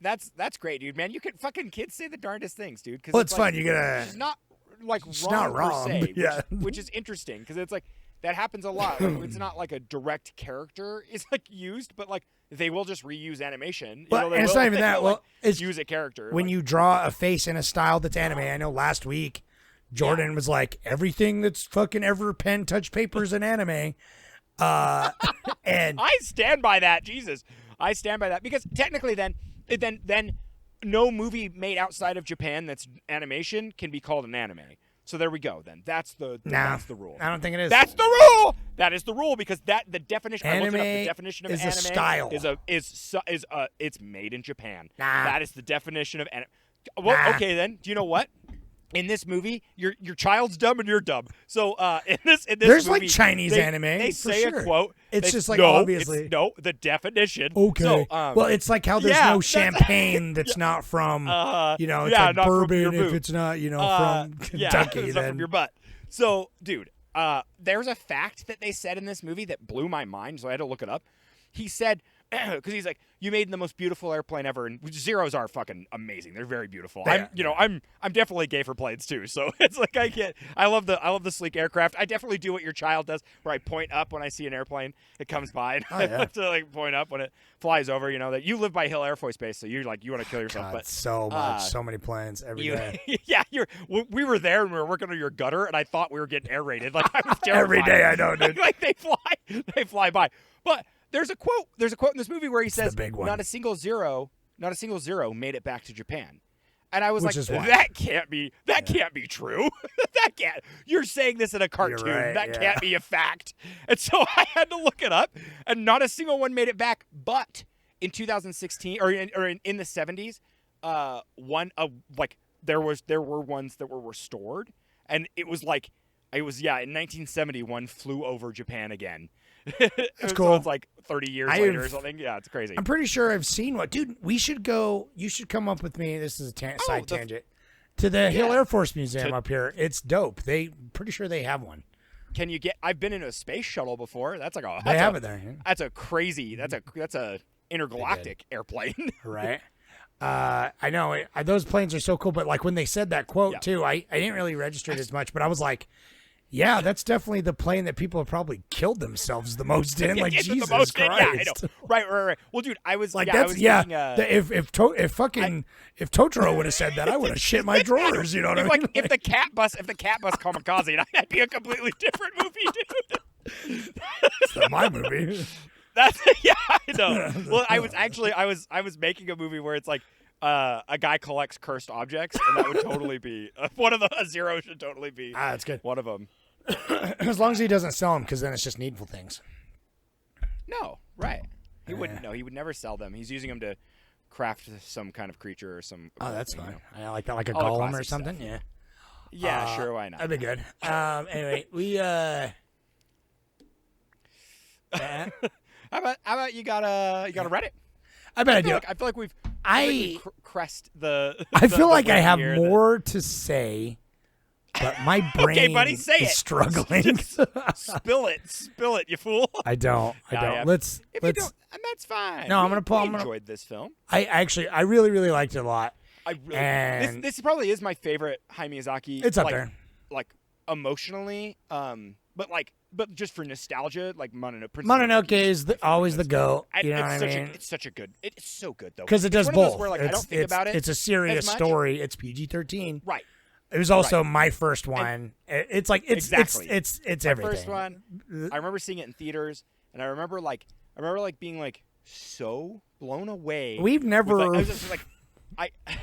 that's great, dude, man. You can fucking kids say the darndest things, dude. Cause well, it's like, fun. You gotta. She's not like She's wrong, not wrong, per se, yeah. which is interesting because it's like that happens a lot. Like, it's not like a direct character is like used, but like they will just reuse animation. Well, you know, and it's not even that. Well, it's use a character when like, you draw a face in a style that's anime. I know last week Jordan was like, everything that's fucking ever pen touch paper is an anime. And I stand by that. Jesus, I stand by that because technically, then no movie made outside of Japan that's animation can be called an anime. So there we go. Then that's the rule. I don't think it is. That's the rule. That is the rule because the definition. I looked Anime it up. The definition of is a anime style. it's made in Japan. Nah. That is the definition of anime. Well, Nah. okay then. Do you know what? In this movie, your child's dumb and you're dumb. So in this There's movie, like Chinese anime. They for say sure. a quote. It's they- just like no, obviously. the definition. Okay. So, well, it's like how there's yeah, no that's- champagne that's not from, you know, it's yeah, like not from bourbon your if boot. it's not, you know, from Yeah, Kentucky. it's not then from your butt. So, dude, there's a fact that they said in this movie that blew my mind, so I had to look it up. He said, because he's like, you made the most beautiful airplane ever, and Zeros are fucking amazing. They're very beautiful. I'm definitely gay for planes too. So it's like I love the sleek aircraft. I definitely do what your child does, where I point up when I see an airplane that comes by, and I have to like point up when it flies over. You know that you live by Hill Air Force Base, so you're like you want to kill yourself. God, But so much, so many planes every day. yeah, we were there and we were working on your gutter, and I thought we were getting air raided. Like I was terrified. Every day, I know, dude. Like they fly by. But there's a quote in this movie where he says, the big one. not a single zero made it back to Japan. And I was Which is like, why. that can't be true. That can't. You're saying this in a cartoon. right, that yeah. can't be a fact. And so I had to look it up, and not a single one made it back. But in 2016 or in the 70s, there were ones that were restored, and it was in 1970 one flew over Japan again. That's So cool. it's like 30 years later or something. Yeah, it's crazy. I'm pretty sure I've seen one. Dude, we should go. You should come up with me. This is a side tangent. To the Hill Air Force Museum up here. It's dope. Pretty sure they have one. Can you get? I've been in a space shuttle before. That's like They have it there. That's a crazy. That's a intergalactic airplane. Right. I know those planes are so cool, but like when they said that quote Yeah. too, I didn't really register it as much, but I was like, yeah, that's definitely the plane that people have probably killed themselves the most in. Like It's the Jesus most- Christ. Yeah, I know. Right. Well, dude, I was Like I that's was thinking, thinking, if Totoro would have said that, I would have shit my drawers. You know what I mean? if the cat bus kamikaze, that'd be a completely different movie, dude. It's not my movie. That's yeah, I know. Well, I was making a movie where it's like a guy collects cursed objects, and that would totally be one of the a Zero should totally be. That's good. One of them. As long as he doesn't sell them, because then it's just needful things. No, right. He wouldn't. No, he would never sell them. He's using them to craft some kind of creature or some. Oh, that's you fine. know. I like that, like a All the golem or classic something. stuff. Yeah. Yeah, sure. Why not? That'd be good. Anyway, we How about you got a Reddit? I bet I do. I feel like we've crest the. I feel the like I wave have here more to say, but my brain Okay, buddy, say is it. struggling. Spill it, you fool. I don't. Yeah. Let's. If you don't, and that's fine. No, I'm gonna pull. I I'm gonna. enjoyed this film. I really, really liked it a lot. I really. And This probably is my favorite Hayao Miyazaki. It's up like, there. Like emotionally, but just for nostalgia, like Princess Mononoke is always the goat. You know what I mean? It's such a good. It's so good though. Because it does It's one of both. those where, like, I don't think about it. It's a serious as much. story. It's PG-13. Right. It was also my first one. It's like it's Exactly. it's My everything. first one. I remember seeing it in theaters, and I remember being like so blown away. We've never. I was just like,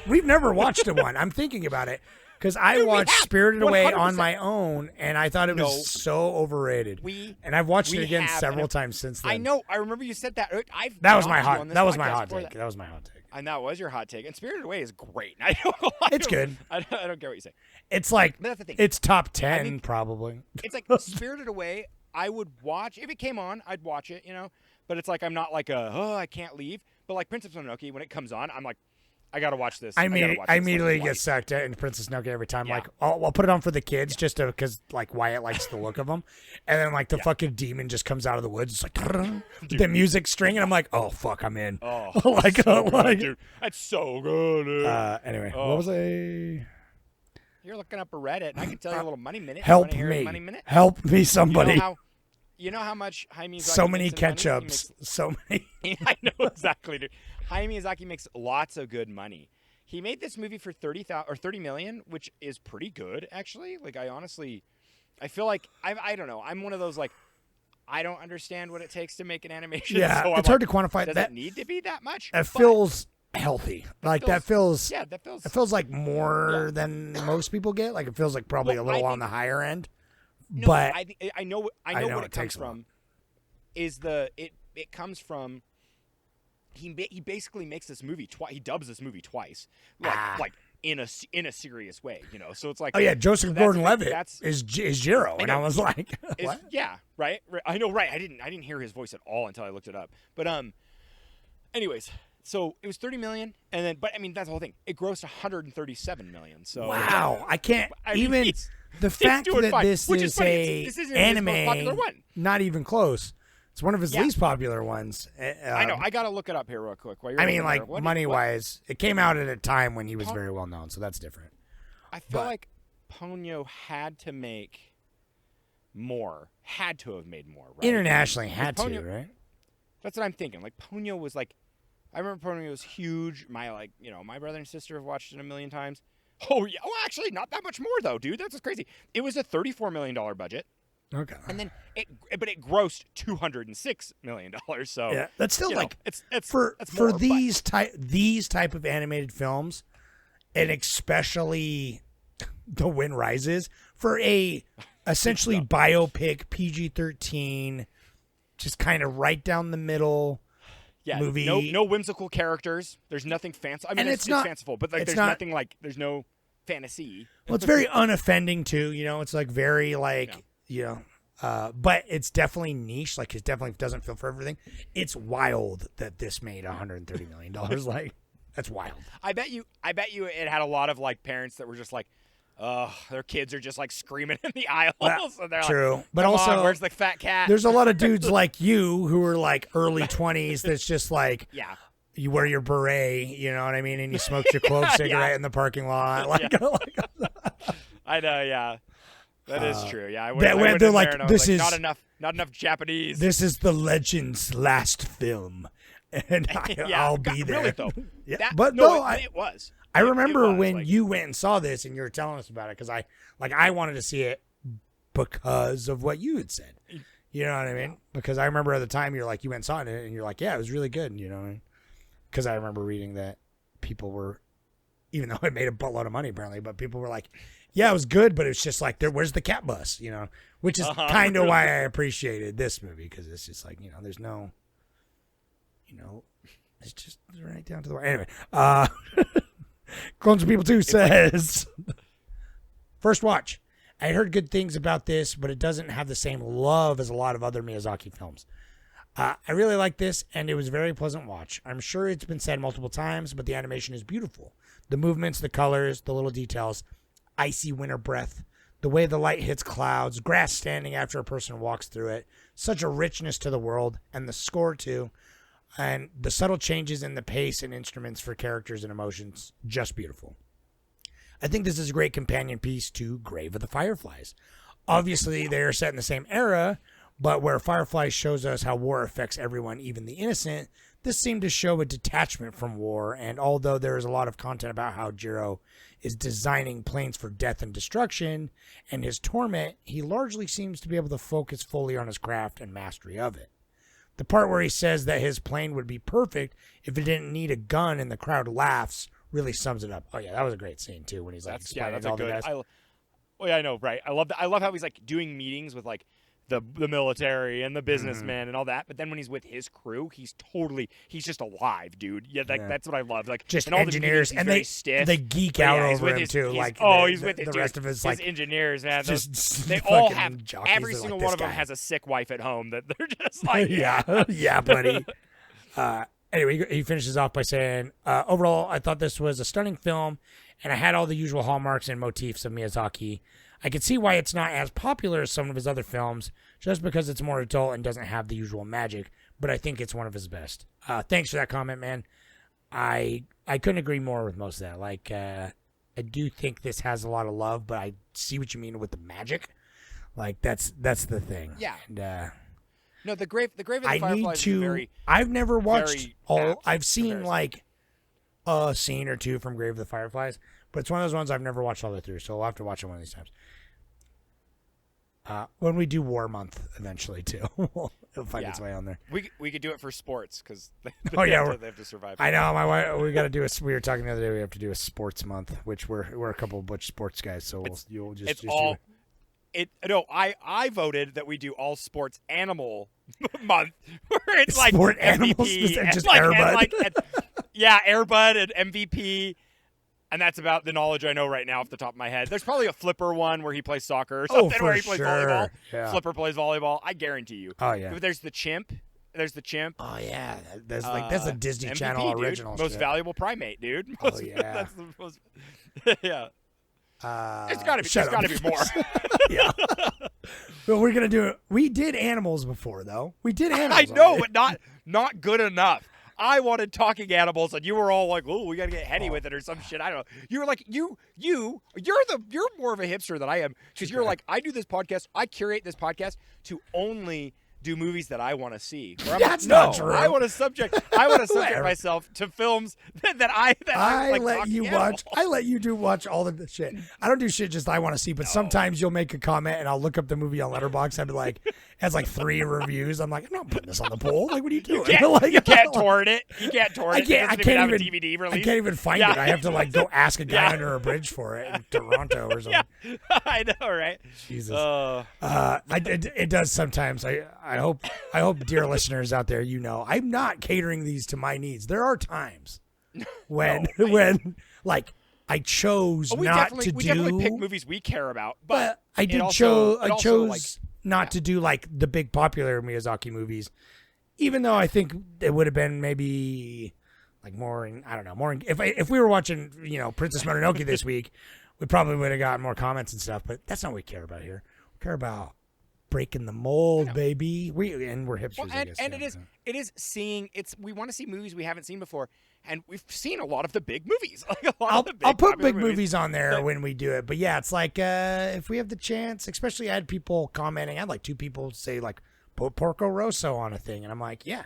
We've never watched a one. I'm thinking about it because I Dude, we watched have. Spirited Away 100%. on my own, and I thought it was No. so overrated. And I've watched it again have, several and times since then. I know. I remember you said that. That was my hot. That was my hot take. That was my hot take. And that was your hot take. And Spirited Away is great. I don't. It's good. I don't care what you say. It's like But that's the thing. it's top 10 think- probably. It's like Spirited Away. I would watch if it came on. I'd watch it. You know. But it's like I'm not like I can't leave. But like Princess Mononoke, when it comes on, I'm like, I gotta watch this. I watch immediately this get sucked into Princess Nokia every time. Yeah. Like, I'll put it on for the kids just because, like, Wyatt likes the look of them. And then, like, the fucking demon just comes out of the woods. It's like, the music string. And I'm like, oh, fuck, I'm in. Oh, like, so good, like, dude. That's so good. Dude. Anyway, Oh. what was I? You're looking up a Reddit, and I can tell you a little money minute. Help you wanna hear a me. Money minute? Help me, somebody. You know how much Hayao Miyazaki So many makes in money? He ketchups. So many. I know exactly, dude. Hayao Miyazaki makes lots of good money. He made this movie for $30 million, which is pretty good, actually. Like, I feel like I don't know. I'm one of those, like, I don't understand what it takes to make an animation. Yeah, so it's hard to quantify. Does That it need to be that much? It But feels healthy. Like that feels. Yeah, that feels. It feels like more than most people get. Like it feels like probably Well, a little I on the higher end. No, but I know what know it it comes takes a lot. from. It comes from. He basically makes this movie twice. He dubs this movie twice, like in a serious way, you know. So it's like, oh yeah, Joseph so that's the thing, Gordon-Levitt is Jiro, and I was like, what? Yeah, right. I know, right. I didn't hear his voice at all until I looked it up. But anyways, so it was 30 million, and then, but I mean, that's the whole thing. It grossed 137 million. So Wow, I can't I mean, even. it's- The fact doing that fine, this which is funny. a This isn't his most popular anime, one. not even close. It's one of his Yeah. least popular ones. I know. I gotta look it up here real quick. While you're I mean, looking it like up. What- money what- wise, it came out at a time when he was very well known, so that's different. I feel but- like Ponyo had to make more. Had to have made more, right? Internationally, had to, Ponyo- right? That's what I'm thinking. Like Ponyo was like, I remember Ponyo was huge. My my brother and sister have watched it a million times. Oh yeah. Oh, actually, not that much more though, dude. That's just crazy. It was a $34 million budget, Okay. and then it grossed $206 million. So Yeah, that's still you know, like it's for that's more, but- these type of animated films, and especially The Wind Rises for a essentially biopic PG-13, just kind of right down the middle. Yeah, movie. no whimsical characters. There's nothing fancy. I mean, And it's not fanciful, but like, it's there's not- nothing like there's no fantasy. Well, it's very unoffending too. You know, it's like very like but it's definitely niche. Like it definitely doesn't feel for everything. It's wild that this made $130 million. Like that's wild. I bet you it had a lot of like parents that were just like, their kids are just like screaming in the aisles. and they're True, like, but "Come also on, where's the fat cat? There's a lot of dudes like you who are like early 20s. That's just like yeah. you wear your beret. You know what I mean, and you smoke your clove cigarette in the parking lot. Like, I know, yeah. That is true. Yeah, I went, that I when went they're in like, there and I was this is- not enough Japanese. this is the legend's last film, and I'll be there. Really though. Yeah, That- but no, no, it was. I It remember was, when like- you went and saw this and you were telling us about it because I wanted to see it because of what you had said. You know what I mean? Because I remember at the time you went and saw it and you're like, yeah, it was really good. You know what I mean? Because I remember reading that people were, even though it made a buttload of money apparently, but people were like, yeah, it was good, but it's just like, where's the cat bus? You know, which is kind of why I appreciated this movie because it's just like, you know, there's no. You know, it's just right down to the anyway. Clones of People 2 says, first watch. I heard good things about this, but it doesn't have the same love as a lot of other Miyazaki films. I really like this, and it was a very pleasant watch. I'm sure it's been said multiple times, but the animation is beautiful. The movements, the colors, the little details, icy winter breath, the way the light hits clouds, grass standing after a person walks through it, such a richness to the world, and the score too, and the subtle changes in the pace and instruments for characters and emotions, just beautiful. I think this is a great companion piece to Grave of the Fireflies. Obviously, they are set in the same era, but where Fireflies shows us how war affects everyone, even the innocent, this seemed to show a detachment from war, and although there is a lot of content about how Jiro is designing planes for death and destruction and his torment, he largely seems to be able to focus fully on his craft and mastery of it. The part where he says that his plane would be perfect if it didn't need a gun and the crowd laughs really sums it up. Oh yeah, that was a great scene too when he's like explaining all the guys. Oh yeah, I know, right? I love how he's like doing meetings with like the military and the businessmen and all that. But then when he's with his crew, he's just alive, dude. Yeah, that's what I love. Like just and all engineers, the and they geek out over him too. He's with the rest of his like engineers, man. They all have every like, single one of them has a sick wife at home that they're just like yeah, buddy. Anyway, he finishes off by saying, overall, I thought this was a stunning film, and I had all the usual hallmarks and motifs of Miyazaki. I can see why it's not as popular as some of his other films, just because it's more adult and doesn't have the usual magic, but I think it's one of his best. Thanks for that comment, man. I couldn't agree more with most of that. Like, I do think this has a lot of love, but I see what you mean with the magic. Like, that's the thing. Yeah. And, no, the Grave of the Fireflies is very... I've never watched very all... I've seen, comparison. like, a scene or two from Grave of the Fireflies, but it's one of those ones I've never watched all the way through, so I'll have to watch it one of these times. When we do War Month eventually, too. It'll find its way on there. We could do it for sports, because they have to survive. I know, my wife, we got to do we were talking the other day, we have to do a sports month, which we're a couple of butch sports guys, so you'll just do it. I voted that we do all sports animal month, where it's like sport MVP, animals, just like, Airbud. Airbud and MVP, and that's about the knowledge I know right now off the top of my head. There's probably a Flipper one where he plays soccer or something, where he plays volleyball. Yeah. Flipper plays volleyball. I guarantee you. Oh yeah. But there's the chimp. Oh yeah, that's a Disney MVP, Channel dude. original. Most shit. valuable primate, dude. Oh yeah. That's the most. Yeah. It's shut got to be more. Yeah. But we're gonna do it. We did animals before, though. We did animals. I know, already. but not good enough. I wanted talking animals, and you were all like, "Oh, we gotta get heady with it or some shit." I don't know. You were like, you're more of a hipster than I am, because you're like, I do this podcast, I curate this podcast to only do movies that I want to see. That's not true. I want to subject myself to films that I like let you animals. watch. I let you watch all of the shit. I don't do shit just I want to see, but sometimes you'll make a comment and I'll look up the movie on Letterboxd. I'd be like, it has like 3 reviews. I'm like, I'm not putting this on the poll. Like, what are you doing? You can't torrent it. You can't torrent it. I can't even have a DVD release. I can't even find it. I have to like go ask a guy under a bridge for it in Toronto or something. Yeah. I know, right? Jesus. It does sometimes. I hope, dear listeners out there, I'm not catering these to my needs. There are times when like I chose not to do. We definitely pick movies we care about, but I chose not to do like the big popular Miyazaki movies, even though I think it would have been maybe like more. If we were watching Princess Mononoke this week, we probably would have gotten more comments and stuff. But that's not what we care about here. We care about breaking the mold, baby. We're hipsters. Well, I guess, and it is seeing. We want to see movies we haven't seen before, and we've seen a lot of the big movies. I'll put big movies on there when we do it. But yeah, it's like if we have the chance, especially I had people commenting. I had like 2 people say like put Porco Rosso on a thing, and I'm like, yeah,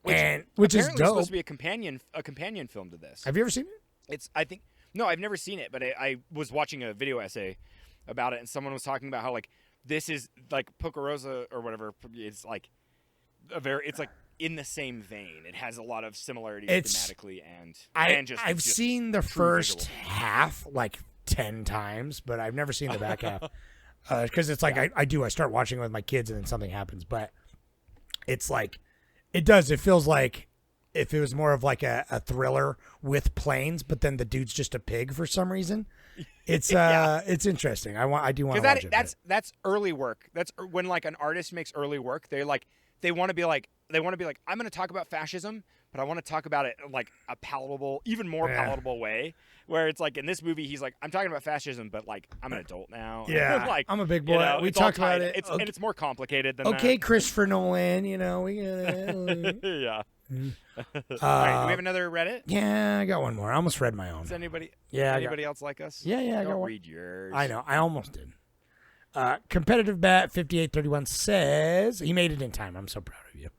which is dope. Supposed to be a companion film to this. Have you ever seen it? I've never seen it, but I was watching a video essay about it, and someone was talking about how like. This is like Pocorosa or whatever. It's like it's like in the same vein. It has a lot of similarities thematically I've seen the first half like 10 times, but I've never seen the back half because it's like I start watching it with my kids and then something happens. But it's like it feels like if it was more of like a thriller with planes, but then the dude's just a pig for some reason. It's it's interesting. I do want to watch it. That's early work. That's when like an artist makes early work. They want to be like I'm going to talk about fascism, but I want to talk about it like a palatable, even more palatable way. Where it's like in this movie, he's like, I'm talking about fascism, but like I'm an adult now. Yeah, like, I'm a big boy. We it's all talked about tied- it. It's, Okay. and it's more complicated than Okay, that. Christopher Nolan. We get it. Yeah. All right, do we have another Reddit? Yeah, I got one more. I almost read my own. Does anybody else like us? Yeah, I Don't got one. read yours. I know. I almost did. Competitive Bat 5831 says he made it in time. I'm so proud of you.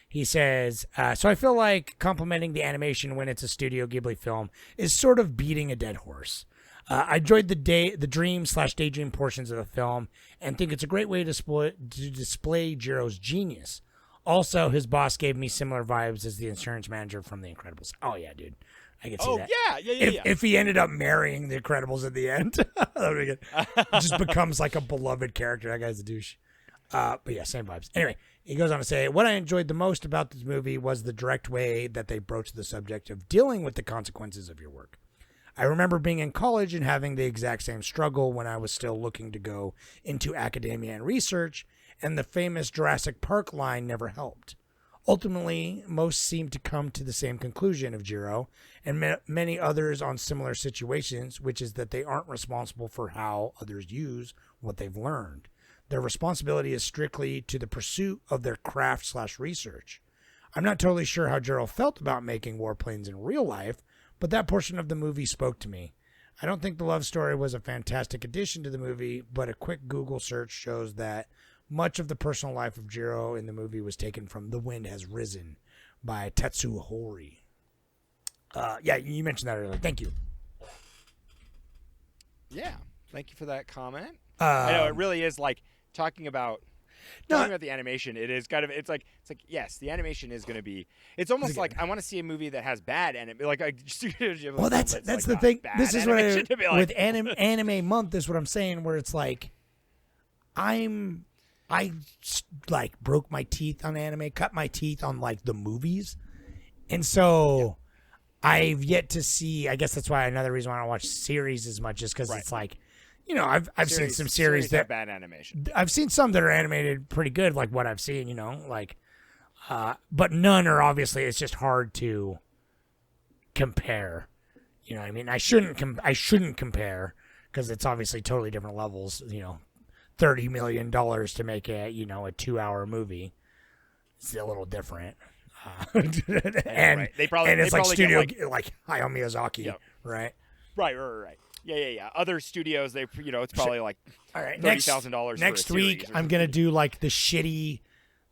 He says, so I feel like complimenting the animation when it's a Studio Ghibli film is sort of beating a dead horse. I enjoyed the dream/daydream portions of the film and think it's a great way to display Jiro's genius. Also, his boss gave me similar vibes as the insurance manager from The Incredibles. Oh, yeah, dude. I can see that. Yeah. If he ended up marrying The Incredibles at the end, that would be good. Just becomes like a beloved character. That guy's a douche. But yeah, same vibes. Anyway, he goes on to say, what I enjoyed the most about this movie was the direct way that they broached the subject of dealing with the consequences of your work. I remember being in college and having the exact same struggle when I was still looking to go into academia and research, and the famous Jurassic Park line never helped. Ultimately, most seem to come to the same conclusion of Jiro and many others on similar situations, which is that they aren't responsible for how others use what they've learned. Their responsibility is strictly to the pursuit of their craft/research. I'm not totally sure how Jiro felt about making warplanes in real life, but that portion of the movie spoke to me. I don't think the love story was a fantastic addition to the movie, but a quick Google search shows that much of the personal life of Jiro in the movie was taken from The Wind Has Risen by Tetsuo Hori. Yeah, you mentioned that earlier. Thank you. Yeah. Thank you for that comment. I know it really is like talking about the animation. It is kind of it's like yes, the animation is going to be. It's almost like I want to see a movie that has bad animation. Well, that's the thing. This is what with anime month is what I'm saying. Where it's like I like broke my teeth on anime, cut my teeth on like the movies, and so I've yet to see. I guess that's why another reason why I don't watch series as much is because it's like, you know, I've seen some series that have bad animation. I've seen some that are animated pretty good, like what I've seen, you know, like, but none are obviously. It's just hard to compare. You know what I mean? I shouldn't compare because it's obviously totally different levels. You know. $30 million to make a 2-hour movie. It's a little different. And it's like studio like Hayao Miyazaki, right? Right. Yeah. Other studios, it's probably like all right. $30,000. Next week, I'm gonna do like the shitty,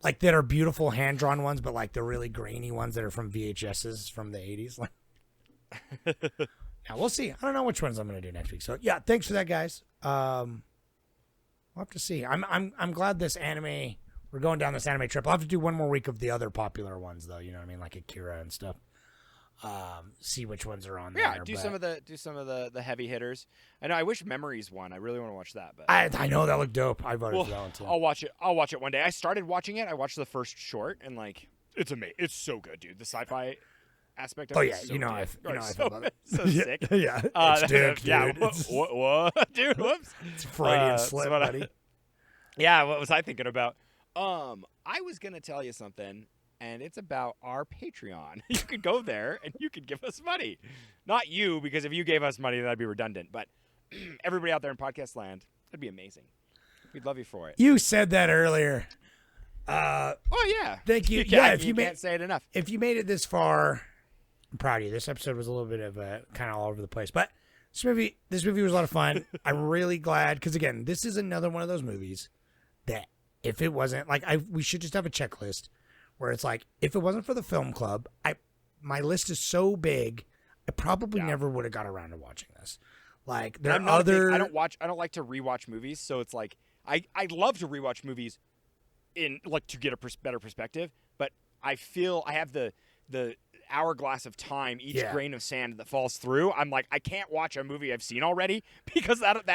like that are beautiful hand drawn ones, but like the really grainy ones that are from VHSs from the 80s. Now we'll see. I don't know which ones I'm gonna do next week. So yeah, thanks for that, guys. We'll have to see. I'm glad this anime. We're going down this anime trip. I'll have to do one more week of the other popular ones, though. You know what I mean, like Akira and stuff. See which ones are on there. Yeah, do some of the heavy hitters. I know. I wish Memories won. I really want to watch that. But I know that looked dope. I voted for that one too. I'll watch it. I'll watch it one day. I started watching it. I watched the first short, and like, it's amazing. It's so good, dude. The sci-fi aspect of it. Yeah, so you know I feel about it. So sick. Yeah, it's dick, dude. Yeah, what, dude? Whoops. It's Freudian slip, buddy. Yeah, what was I thinking about? I was gonna tell you something, and it's about our Patreon. You could go there and you could give us money. Not you, because if you gave us money, that'd be redundant. But everybody out there in podcast land, that'd be amazing. We'd love you for it. You said that earlier. Oh yeah. Thank you. Yeah, if you can't say it enough. If you made it this far, I'm proud of you. This episode was a little bit of kind of all over the place, but this movie was a lot of fun. I'm really glad because again, this is another one of those movies that if it wasn't like we should just have a checklist where it's like if it wasn't for the film club, my list is so big, I probably never would have got around to watching this. Like there are other. I don't like to rewatch movies, so it's like I love to rewatch movies in like to get a better perspective, but I feel I have the hourglass of time, each grain of sand that falls through. I'm like I can't watch a movie I've seen already because that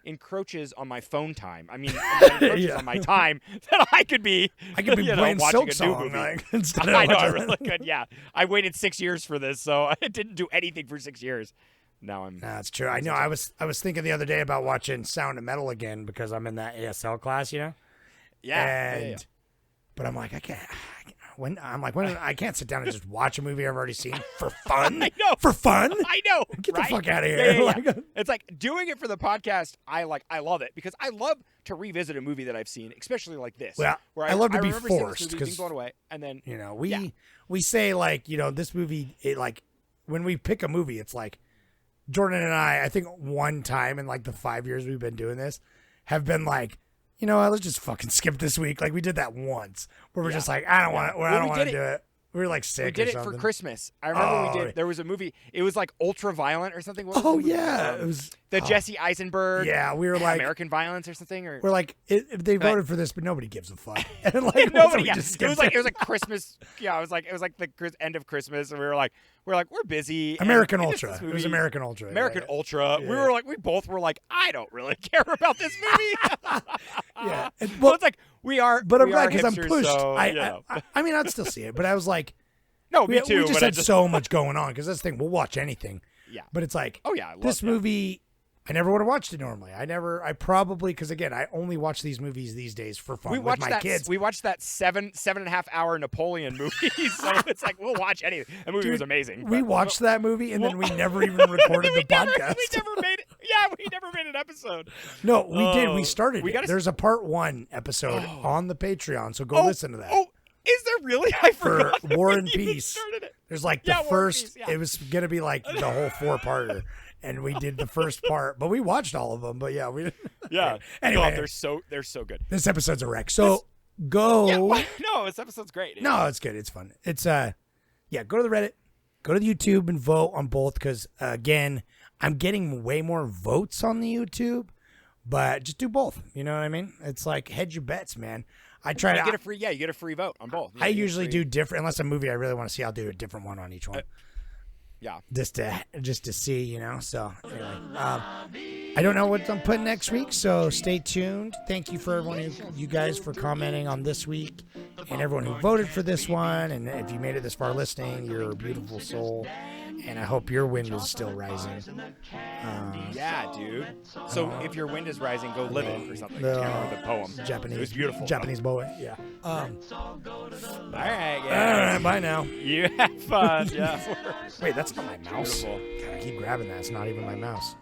encroaches on my phone time. I mean, that encroaches Yeah. on my time that I could be playing watching Silk a new Song movie. like, instead of I know, I watching- really could. Yeah, I waited 6 years for this, so I didn't do anything for 6 years. Now I'm. That's true. I know. I was thinking the other day about watching Sound of Metal again because I'm in that ASL class, you know. Yeah. But I'm like, I can't. When I can't sit down and just watch a movie I've already seen for fun. I know. For fun. I know. Get the right? fuck outta Yeah, here. yeah, yeah. Like- It's like doing it for the podcast. I love it because I love to revisit a movie that I've seen, especially like this. Well, where I love to be remember seeing this forced, movie, 'cause, being blown away, and then You know, Yeah. we say like, you know, this movie, it like when we pick a movie, it's like Jordan and I think one time in like the 5 years we've been doing this, have been like, you know what, let's just fucking skip this week. Like we did that once where we're just like, I don't want to do it. We were like sick. we did or it for something. Christmas. I remember we Oh. did. There was a movie. It was like ultra violent or something. What was Oh the movie? yeah, it was the Jesse Eisenberg. Yeah, we were like American Violence or something. Or we're like they voted for this, but nobody gives a fuck. And like nobody. we Yeah. just It was skipped like Christmas. Yeah, it was like the end of Christmas, and we were like we're busy. and American we missed Ultra. this It was movie. American Ultra. American yeah. Ultra. Yeah. We both were like, I don't really care about this movie. Yeah. And- Well, it's like we are. But I'm we glad are because I'm hipsters, pushed. So, you know. I mean, I'd still see it, but I was like, no, we me too. just but I had so much going on because this thing, we'll watch anything. Yeah. But it's like, Oh yeah. I love this that. movie, I never would have watched it normally. I probably, because again, I only watch these movies these days for fun We with watched my that. kids. We watched that 7.5 hour Napoleon movie. So it's like we'll watch anything. That movie was amazing. We but- watched that movie and then we never even recorded the podcast. We never made it. Yeah, we never made an episode. No, we did. We Oh, started we it. gotta- There's a part 1 episode on the Patreon, so go listen to that. Oh, is there really? I For forgot. that War we and even Peace. started it. There's like the Yeah, War and first, Peace, yeah. it was going to be like the whole 4-parter. And we did the first part, but we watched all of them. But yeah, we. Yeah. Anyway. God, they're so good. This episode's a wreck. So go. Yeah. No, this episode's great. No, it's good. It's fun. It's yeah. Go to the Reddit, go to the YouTube, and vote on both because again, I'm getting way more votes on the YouTube, but just do both. You know what I mean? It's like hedge your bets, man. I try You to. get a free. Yeah, you get a free vote on both. I Yeah, you get usually free- do different unless a movie I really want to see. I'll do a different one on each one. Yeah. Just to see, you know. So anyway, I don't know what I'm putting next week, so stay tuned. Thank you for everyone you guys for commenting on this week, and everyone who voted for this one. And if you made it this far listening, you're a beautiful soul, and I hope your wind is still rising. Yeah, dude. So if your wind is rising, go live it or something. The, I can't remember the poem. Japanese, It was beautiful. Japanese boy. Yeah. All right, All guys. right. Bye now. You have fun. Yeah. Wait, that's not my mouse. Beautiful. God, I keep grabbing that. It's not even my mouse.